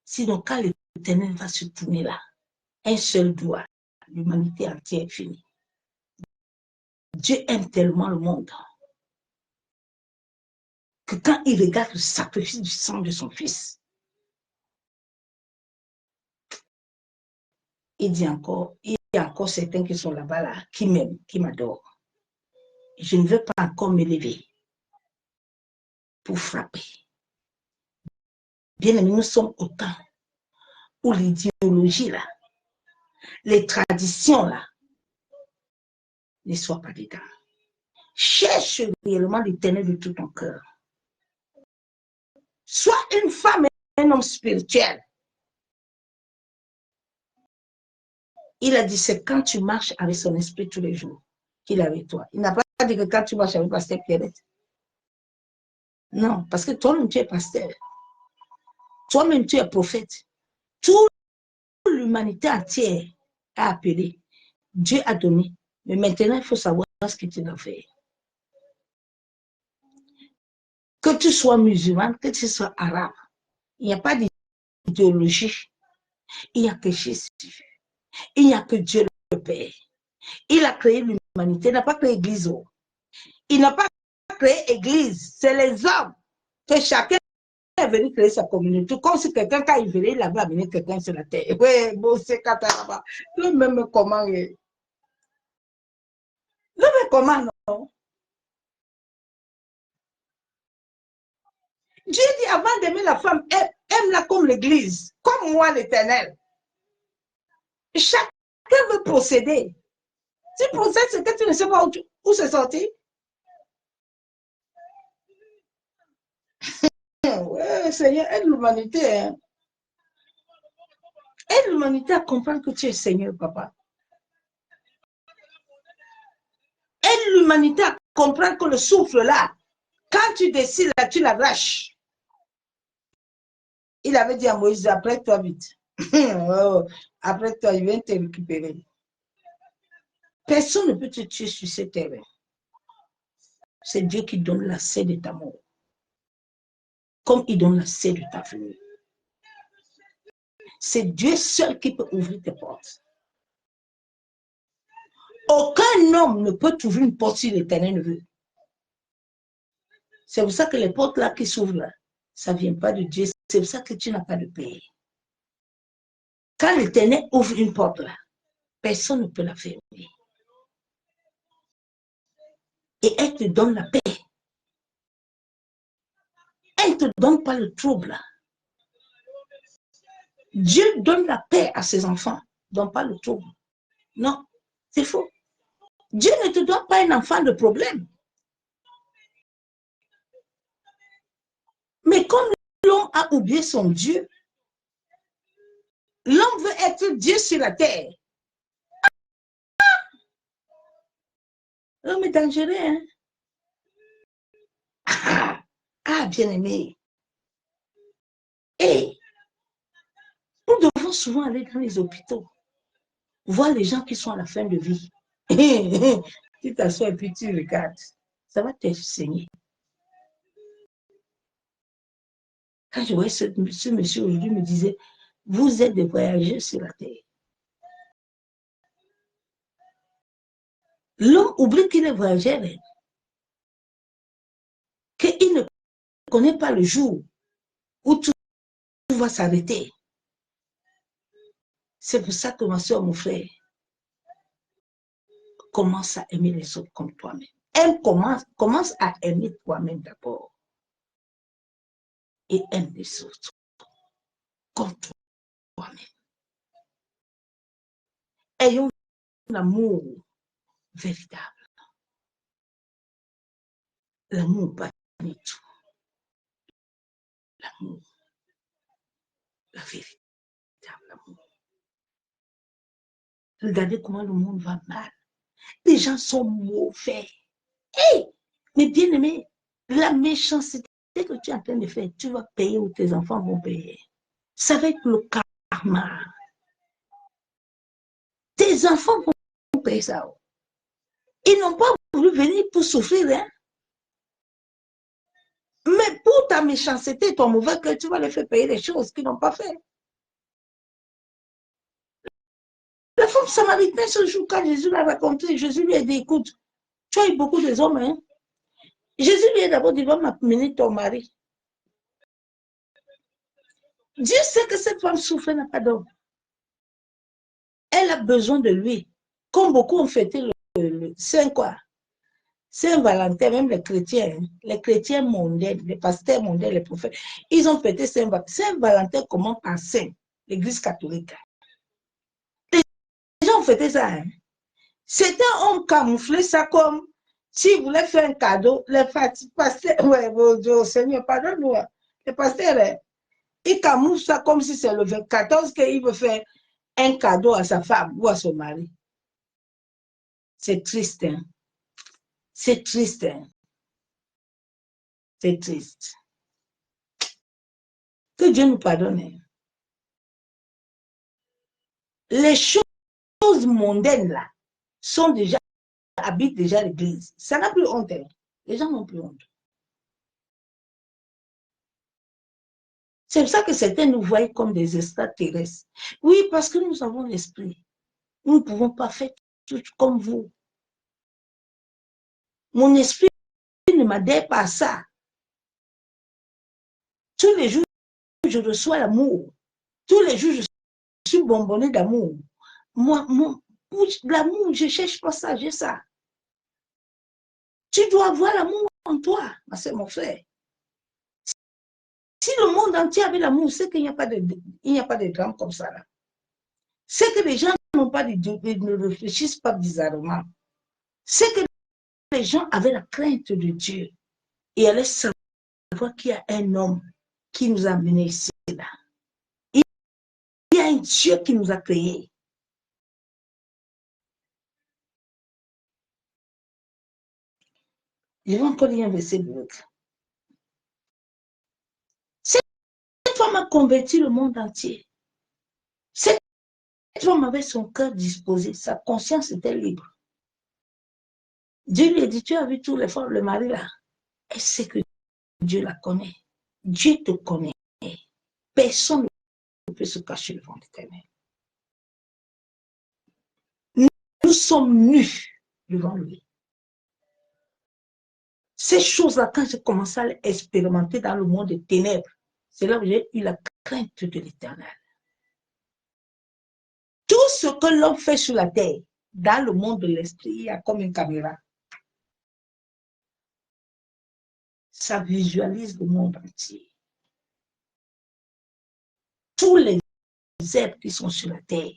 Sinon, quand l'Éternel va se tourner là, un seul doigt, l'humanité entière est finie. Dieu aime tellement le monde que quand il regarde le sacrifice du sang de son fils, il dit encore, il y a encore certains qui sont là-bas, là, qui m'aiment, qui m'adorent. Je ne veux pas encore m'élever pour frapper. Bien aimé, nous sommes au temps où l'idéologie, là, les traditions, là, ne soient pas dedans. Cherche réellement l'Éternel de tout ton cœur. Sois une femme et un homme spirituel. Il a dit, c'est quand tu marches avec son esprit tous les jours qu'il est avec toi. Il n'a pas dit que quand tu marches avec pasteur Pierrette. Non, parce que toi-même, tu es pasteur. Toi-même, tu es prophète. Toute l'humanité entière est appelée. Dieu a donné. Mais maintenant, il faut savoir ce que tu dois faire. Que tu sois musulman, que tu sois arabe, il n'y a pas d'idéologie. Il n'y a que Jésus. Il n'y a que Dieu le Père. Il a créé l'humanité, il n'a pas créé l'Église. Il n'a pas créé l'Église. C'est les hommes que chacun est venu créer sa communauté. Comme si quelqu'un, quand il venait, il avait amené quelqu'un sur la terre. Oui, bon, c'est Kataraba. Le même comment. Le même comment, non? Dieu dit avant d'aimer la femme, aime-la comme l'Église, comme moi, l'Éternel. Chacun veut procéder. Tu procèdes, c'est que tu ne sais pas où c'est sorti. Ouais, Seigneur, aide l'humanité. Hein. Aide l'humanité à comprendre que tu es Seigneur, papa. Aide l'humanité à comprendre que le souffle là, quand tu décides là, tu l'arraches. Il avait dit à Moïse, après toi vite. Après toi, il vient te récupérer. Personne ne peut te tuer sur ce terrain. C'est Dieu qui donne l'accès de ta mort. Comme il donne l'accès de ta venue. C'est Dieu seul qui peut ouvrir tes portes. Aucun homme ne peut t'ouvrir une porte si l'Éternel ne veut. C'est pour ça que les portes là qui s'ouvrent là, ça ne vient pas de Dieu. C'est pour ça que tu n'as pas de paix. Quand l'Éternel ouvre une porte là, personne ne peut la fermer. Et elle te donne la paix. Elle ne te donne pas le trouble. Dieu donne la paix à ses enfants, donne pas le trouble. Non, c'est faux. Dieu ne te donne pas un enfant de problème. Mais comme l'homme a oublié son Dieu, l'homme veut être Dieu sur la terre. L'homme est dangereux, hein? Bien-aimé. Et nous devons souvent aller dans les hôpitaux, voir les gens qui sont à la fin de vie. Tu t'assois et puis tu regardes. Ça va t'enseigner. Quand je voyais ce monsieur aujourd'hui, me disait, vous êtes des voyageurs sur la terre. L'homme oublie qu'il est voyageur, qu'il ne connaît pas le jour où tout va s'arrêter. C'est pour ça que ma soeur, mon frère, commence à aimer les autres comme toi-même. Commence à aimer toi-même d'abord. Et aime les autres comme toi-même. Ayons l'amour véritable. L'amour pas tout. L'amour. La véritable amour. Regardez comment le monde va mal. Les gens sont mauvais. Hey, mais bien aimé, la méchanceté que tu es en train de faire, tu vas payer ou tes enfants vont payer. Ça va être le karma. Tes enfants vont payer ça. Ils n'ont pas voulu venir pour souffrir. Hein? Mais pour ta méchanceté, ton mauvais cœur, tu vas les faire payer des choses qu'ils n'ont pas fait. La femme samaritaine, ce jour, quand Jésus l'a raconté, Jésus lui a dit, écoute, tu as eu beaucoup de hommes. Hein? Jésus lui a d'abord dit, va m'amener ton mari. Dieu sait que cette femme souffre, n'a pas d'homme. Elle a besoin de lui. Comme beaucoup ont fêté le Saint quoi? Saint-Valentin, même les chrétiens mondains, les pasteurs mondains, les prophètes, ils ont fêté Saint-Valentin. Saint-Valentin commence par Saint, l'Église catholique. Les gens ont fêté ça. Hein? C'était un camouflé ça comme s'ils voulaient faire un cadeau. Les pasteurs, ouais, bon Dieu, Seigneur, pardonne-nous. Les pasteurs, ils camouflent ça comme si c'est le 14 qu'il veut faire un cadeau à sa femme ou à son mari. C'est triste, hein? C'est triste, hein? C'est triste. Que Dieu nous pardonne. Hein? Les choses mondaines, là, habitent déjà l'église. Ça n'a plus honte. Hein. Les gens n'ont plus honte. C'est pour ça que certains nous voient comme des extraterrestres. Oui, parce que nous avons l'esprit. Nous ne pouvons pas faire tout comme vous. Mon esprit ne m'adhère pas à ça. Tous les jours, je reçois l'amour. Tous les jours, je suis bonbonnée d'amour. Moi, l'amour, je ne cherche pas ça, j'ai ça. Tu dois avoir l'amour en toi, c'est mon frère. Si le monde entier avait l'amour, c'est qu'il n'y a pas de drame comme ça. C'est que les gens n'ont pas de Dieu, ils ne réfléchissent pas bizarrement. C'est que les gens avaient la crainte de Dieu et allaient savoir qu'il y a un homme qui nous a amenés ici. Là. Il y a un Dieu qui nous a créés. Je vais encore lire un verset de l'autre. Cette femme a converti le monde entier. Cette femme avait son cœur disposé, sa conscience était libre. Dieu lui a dit, tu as vu tous les femmes, le mari là. Elle sait que Dieu la connaît. Dieu te connaît. Personne ne peut se cacher devant l'Éternel. Nous sommes nus devant lui. Ces choses-là, quand j'ai commencé à les expérimenter dans le monde des ténèbres, c'est là où j'ai eu la crainte de l'Éternel. Tout ce que l'homme fait sur la terre, dans le monde de l'esprit, il y a comme une caméra. Ça visualise le monde entier. Tous les êtres qui sont sur la terre,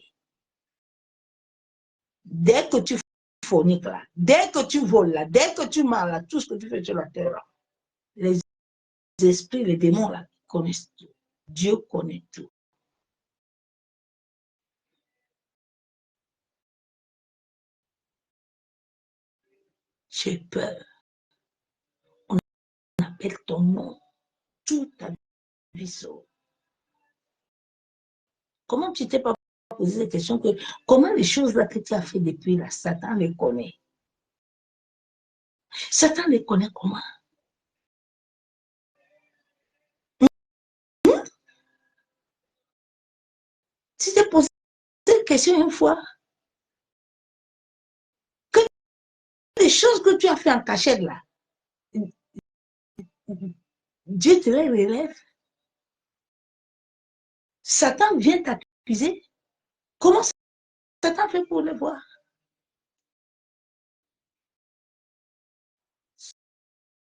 dès que tu forniques là, dès que tu voles là, dès que tu mens là, tout ce que tu fais sur la terre là, les esprits, les démons là, connaissent tout. Dieu connaît tout. J'ai peur. On appelle ton nom. Toute ta vie sauve. Comment tu t'es pas posé la question que comment les choses là que tu as fait depuis là, Satan les connaît. Satan les connaît comment? Tu t'es posé cette question une fois que les choses que tu as fait en cachette là, Dieu te les relève. Satan vient t'accuser. Comment Satan fait pour le voir?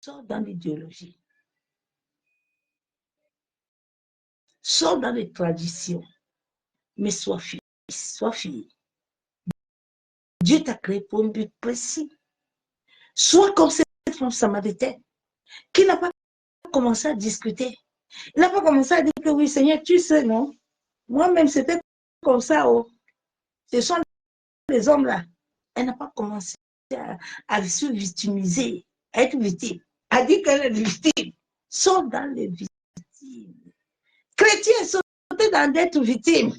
Sors dans l'idéologie. Sors dans les traditions. Mais sois fils, sois fille. Dieu t'a créé pour un but précis. Sois comme cette femme samaritaine qui n'a pas commencé à discuter. Il n'a pas commencé à dire que oui, Seigneur, tu sais, non? Moi-même, c'était comme ça. Oh. Ce sont les hommes là. Elle n'a pas commencé à se victimiser, à être victime. Elle dit qu'elle est victime. Sont dans les victimes. Chrétiens sont dans d'être victimes.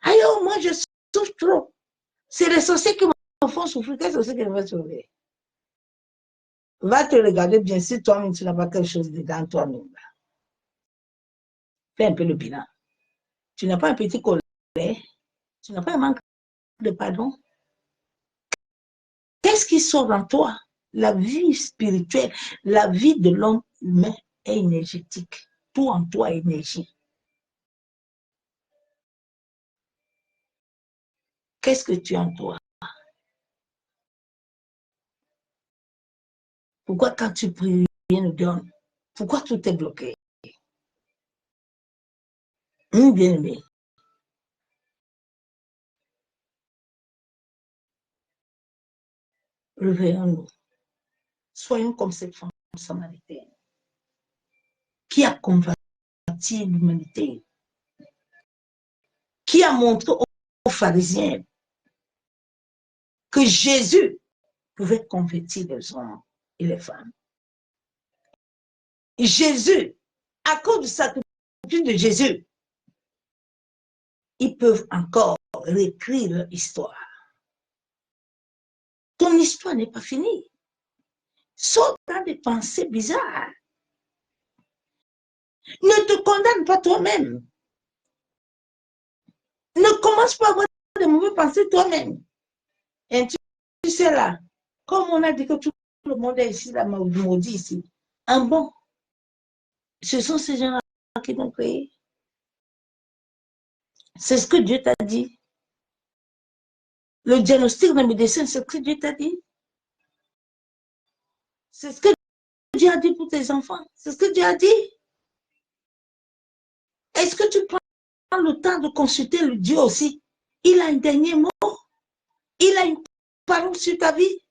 Aïe, oh, moi, je souffre trop. C'est les sorciers qui me font souffrir. Quels sorciers qui me font souffrir? Va te regarder bien si toi-même tu n'as pas quelque chose dedans toi-même. Fais un peu le bilan. Tu n'as pas un petit colère, tu n'as pas un manque de pardon. Qu'est-ce qui sort en toi? La vie spirituelle, la vie de l'homme humain est énergétique. Tout en toi est énergie. Qu'est-ce que tu as en toi? Pourquoi quand tu pries, rien ne donne? Pourquoi tout est bloqué? Bien-aimé. Réveillons-nous. Soyons comme cette femme samaritaine qui a converti l'humanité, qui a montré aux pharisiens que Jésus pouvait convertir les hommes et les femmes. Jésus, à cause du sacrifice de Jésus, ils peuvent encore réécrire leur histoire. Ton histoire n'est pas finie. Sauf dans des pensées bizarres. Ne te condamne pas toi-même. Ne commence pas à avoir de mauvaises pensées toi-même. Et tu sais là, comme on a dit que tout le monde est ici, là, maudit ici. En bon, ce sont ces gens-là qui l'ont créé. C'est ce que Dieu t'a dit. Le diagnostic de médecin, c'est ce que Dieu t'a dit. C'est ce que Dieu a dit pour tes enfants. C'est ce que Dieu a dit. Est-ce que tu prends le temps de consulter le Dieu aussi? Il a un dernier mot. Il a une parole sur ta vie.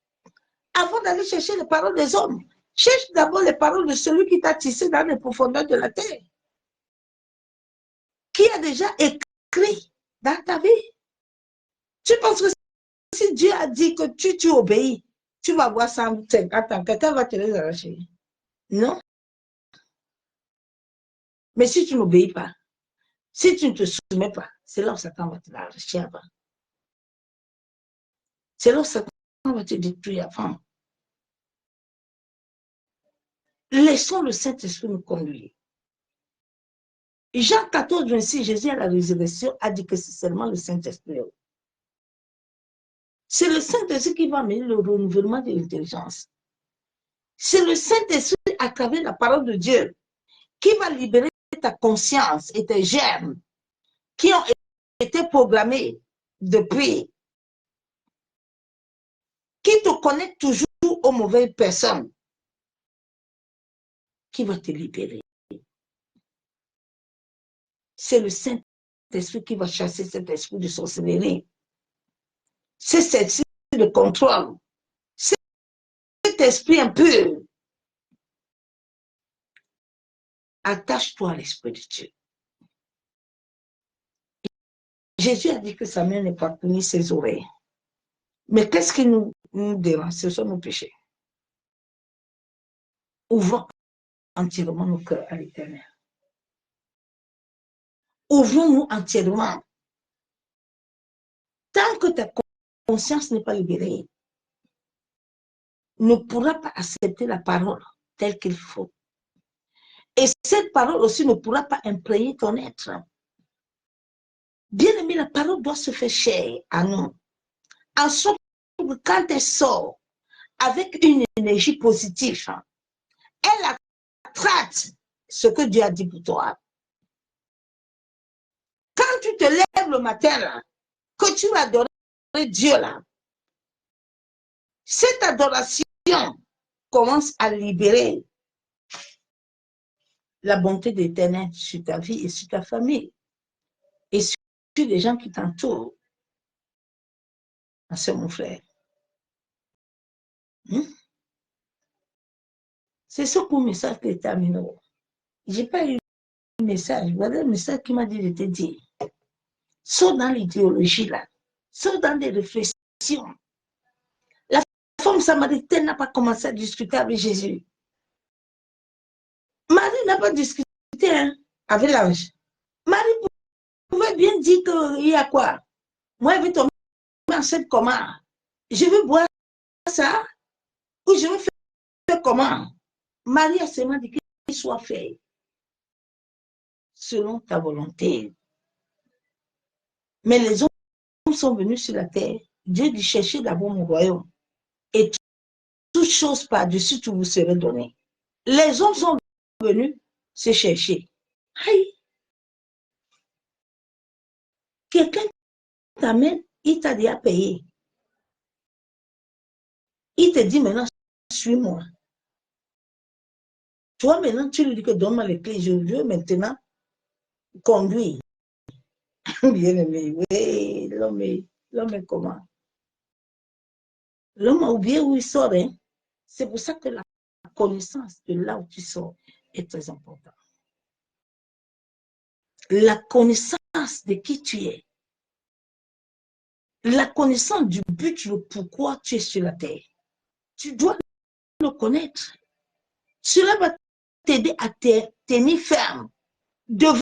Avant d'aller chercher les paroles des hommes, cherche d'abord les paroles de celui qui t'a tissé dans les profondeurs de la terre. Qui a déjà écrit dans ta vie. Tu penses que si Dieu a dit que tu obéis, tu vas voir 150 ans, quelqu'un va te les arracher. Non. Mais si tu n'obéis pas, si tu ne te soumets pas, c'est là où Satan va te l'arracher avant. C'est là où Satan va te détruire avant. Laissons le Saint-Esprit nous conduire. Jean 14, 26, Jésus à la résurrection a dit que c'est seulement le Saint-Esprit. C'est le Saint-Esprit qui va amener le renouvellement de l'intelligence. C'est le Saint-Esprit à travers la parole de Dieu qui va libérer ta conscience et tes germes qui ont été programmés depuis, qui te connectent toujours aux mauvaises personnes, qui va te libérer. C'est le Saint-Esprit qui va chasser cet esprit de sorcellerie. C'est cet esprit de contrôle. Cet esprit impur. Attache-toi à l'esprit de Dieu. Jésus a dit que sa main n'est pas punie ses oreilles. Mais qu'est-ce qui nous dérange? Ce sont nos péchés. Ouvrons entièrement nos cœurs à l'Éternel. Ouvrons-nous entièrement. Tant que ta conscience n'est pas libérée, ne pourra pas accepter la parole telle qu'il faut. Et cette parole aussi ne pourra pas imprégner ton être. Bien aimé, la parole doit se faire chair à nous. En sorte que quand elle sort avec une énergie positive, elle attrape ce que Dieu a dit pour toi. Quand tu te lèves le matin, là, que tu vas adorer Dieu, là, cette adoration commence à libérer la bonté de l'Éternel sur ta vie et sur ta famille et sur les gens qui t'entourent. C'est mon frère. C'est ce pour message que tu as mis. Je n'ai pas eu un message. Voilà le message qui m'a dit de te dire. Sauf dans l'idéologie là. Sauf dans des réflexions. La femme samaritaine n'a pas commencé à discuter avec Jésus. Marie n'a pas discuté avec l'ange. Marie pouvait bien dire qu'il y a quoi? Moi, je vais tomber enceinte comment? Je veux boire ça ou je veux faire comment? Marie a seulement dit qu'il soit fait selon ta volonté. Mais les hommes sont venus sur la terre. Dieu dit cherchez d'abord mon royaume. Et toutes choses par-dessus tout vous serez donné. Les hommes sont venus se chercher. Aïe! Quelqu'un t'amène, il t'a déjà payé. Il te dit maintenant, suis-moi. Toi, maintenant, tu lui dis que donne-moi les clés. Je veux maintenant conduire. Bien aimé, oui, l'homme est comment? L'homme a oublié où il sort. Hein? C'est pour ça que la connaissance de là où tu sors est très importante. La connaissance de qui tu es. La connaissance du but, le pourquoi tu es sur la terre. Tu dois le connaître. Cela va t'aider à te tenir ferme devant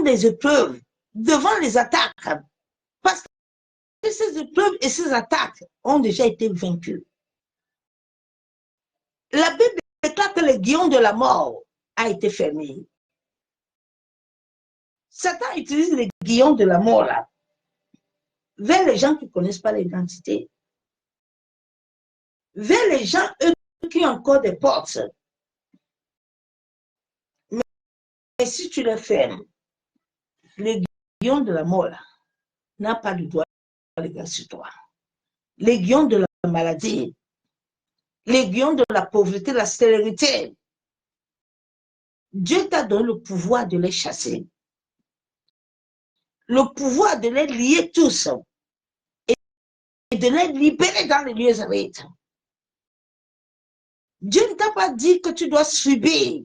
des épreuves, devant les attaques. Parce que ces épreuves et ces attaques ont déjà été vaincues. La Bible déclare que le guillon de la mort a été fermé. Satan utilise le guillon de la mort là vers les gens qui ne connaissent pas l'identité, vers les gens, eux, qui ont encore des portes. Mais si tu les fermes, le guillon de la mort n'a pas de droit sur toi. Le guillon de la maladie, le guillon de la pauvreté, de la stérilité, Dieu t'a donné le pouvoir de les chasser, le pouvoir de les lier tous et de les libérer dans les lieux arides. Dieu ne t'a pas dit que tu dois subir.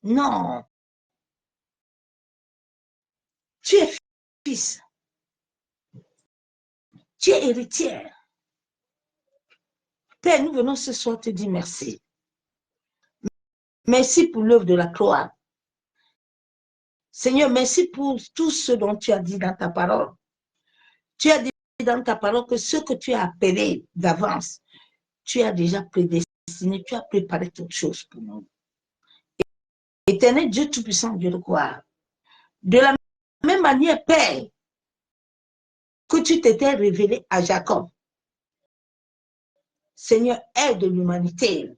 Non. Tu es fils. Tu es héritière. Père, nous venons ce soir te dire merci. Merci pour l'œuvre de la croix. Seigneur, merci pour tout ce dont tu as dit dans ta parole. Tu as dit dans ta parole que ce que tu as appelé d'avance, tu as déjà prédestiné, tu as préparé toutes choses pour nous. Éternel Dieu Tout-Puissant, Dieu de gloire. De la même manière, Père, que tu t'étais révélé à Jacob. Seigneur, aide l'humanité.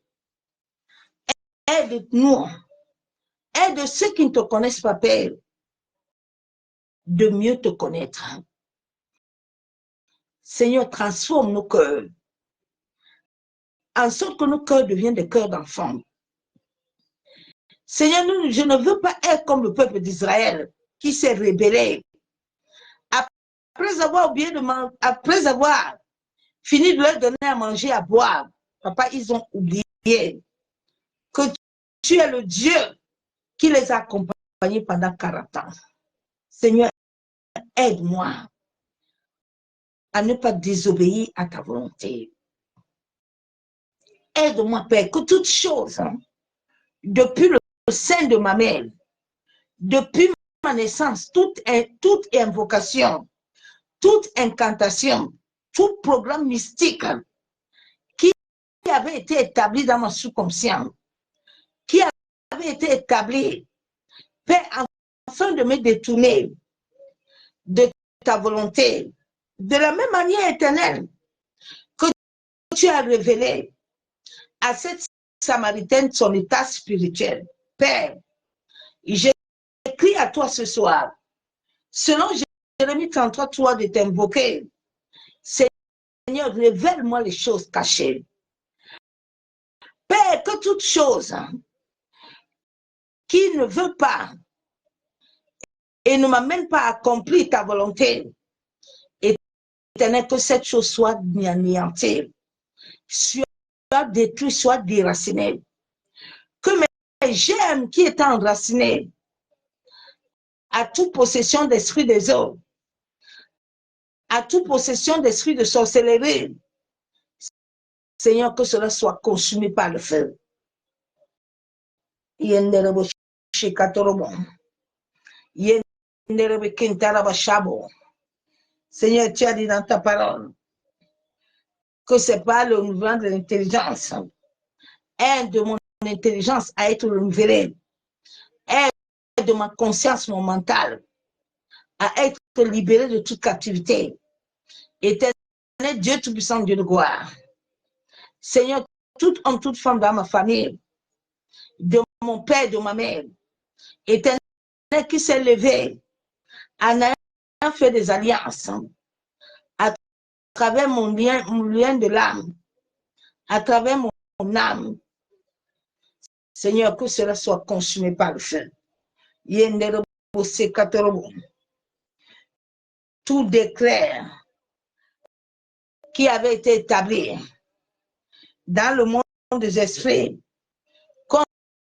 Aide-nous. Aide ceux qui ne te connaissent pas, Père, de mieux te connaître. Seigneur, transforme nos cœurs, en sorte que nos cœurs deviennent des cœurs d'enfants. Seigneur, je ne veux pas être comme le peuple d'Israël qui s'est rébellé. Après avoir fini de leur donner à manger, à boire, papa, ils ont oublié que tu es le Dieu qui les a accompagnés pendant 40 ans. Seigneur, aide-moi à ne pas désobéir à ta volonté. Aide-moi, Père, que toute chose, depuis le sein de ma mère, depuis ma naissance, toute invocation, toute incantation, tout programme mystique qui avait été établi dans ma sous-conscience, qui avait été établi, Père, afin de me détourner de ta volonté, de la même manière éternelle que tu as révélé à cette Samaritaine son état spirituel. Père, j'écris à toi ce soir, selon Jérémie 33, 3, de t'invoquer. Seigneur, révèle-moi les choses cachées. Père, que toute chose qui ne veut pas et ne m'amène pas à accomplir ta volonté, éternel, que cette chose soit anéantie, soit détruite, soit déracinée. Que mes germes qui étaient enracinés à toute possession d'esprit des hommes, à toute possession d'esprit de sorcellerie, Seigneur, que cela soit consumé par le feu. Seigneur, tu as dit dans ta parole que c'est pas le mouvement de l'intelligence. Aide de mon intelligence à être renouvelée. Aide de ma conscience, mon mental, à être libéré de toute captivité. Éternel Dieu Tout-Puissant, Dieu de gloire. Seigneur, tout homme, toute femme dans ma famille, de mon père, de ma mère, éternel qui s'est levé en ayant fait des alliances à travers mon lien de l'âme, à travers mon âme. Seigneur, que cela soit consumé par le feu. Tout décret qui avait été établi dans le monde des esprits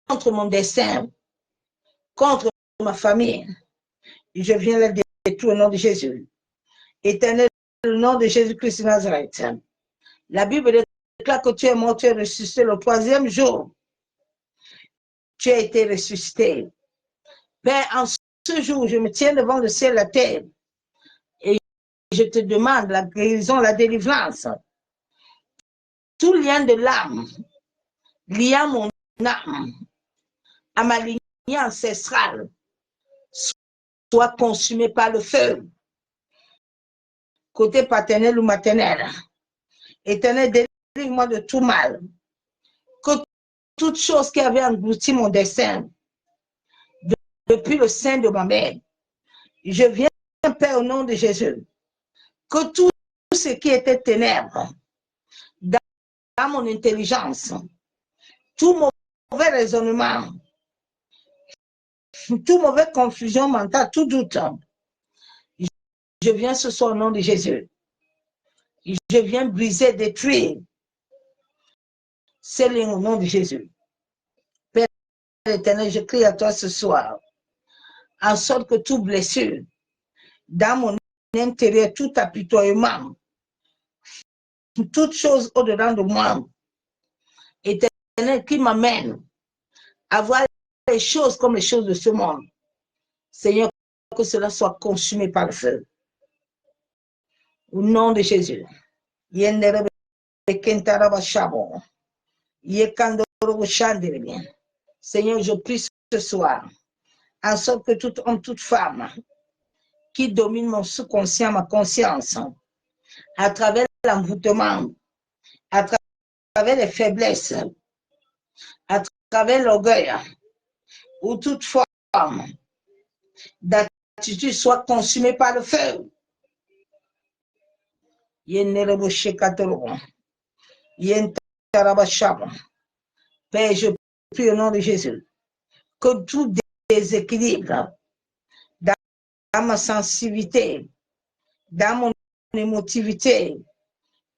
contre mon destin, contre ma famille, je viens le détruire au nom de Jésus. Éternel, le nom de Jésus-Christ de Nazareth. La Bible déclare que tu es mort, tu es ressuscité le 3e jour. Tu as été ressuscité. Père, en ce jour, je me tiens devant le ciel et la terre et je te demande la guérison, la délivrance. Tout lien de l'âme, lié à mon âme, à ma lignée ancestrale, soit consumé par le feu. Côté paternel ou maternel. Éternel, délivre-moi de tout mal. Que toute chose qui avait englouti mon destin, depuis le sein de ma mère, je viens, Père, au nom de Jésus. Que tout ce qui était ténèbres, dans mon intelligence, tout mauvais raisonnement, toute mauvaise confusion mentale, tout doute, je viens ce soir au nom de Jésus. Je viens briser, détruire ces lignes au nom de Jésus. Père éternel, je crie à toi ce soir, en sorte que toute blessure, dans mon intérieur, tout apitoiement, toute chose au-dedans de moi, éternel, qui m'amène à voir les choses comme les choses de ce monde. Seigneur, que cela soit consumé par le feu. Au nom de Jésus. Seigneur, je prie ce soir, en sorte que tout homme, toute femme, qui domine mon sous-conscient, ma conscience, à travers l'envoûtement, à travers les faiblesses, à travers l'orgueil, ou toute forme d'attitude soit consumée par le feu. Père, je prie au nom de Jésus que tout déséquilibre dans ma sensibilité, dans mon émotivité,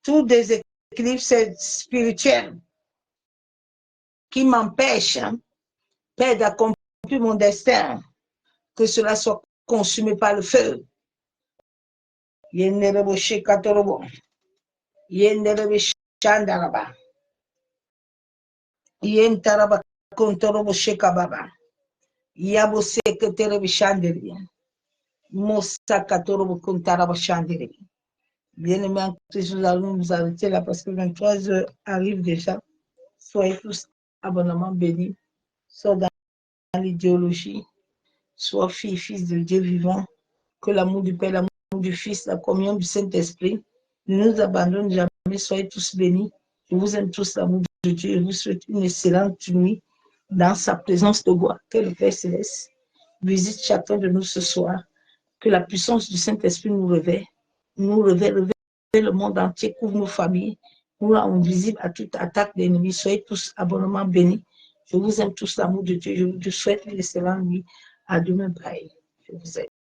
tout déséquilibre spirituel qui m'empêche, Père, d'accomplir mon destin, que cela soit consumé par le feu. Bien-aimés en Christ, nous allons nous arrêter là parce que 23 heures arrivent déjà. Soyez tous abondamment bénis, soit dans l'idéologie, soit filles, fils de Dieu vivant, que l'amour du Père, l'amour du Fils, la communion du Saint-Esprit ne nous abandonne jamais. Soyez tous bénis. Je vous aime tous, l'amour de Dieu. Je vous souhaite une excellente nuit dans sa présence de gloire. Que le Père Céleste visite chacun de nous ce soir. Que la puissance du Saint-Esprit nous réveille le monde entier, couvre nos familles, nous rendons visibles à toute attaque de l'ennemi. Soyez tous abondamment bénis. Je vous aime tous, l'amour de Dieu. Je vous souhaite une excellente nuit. À demain, bye. Je vous aime.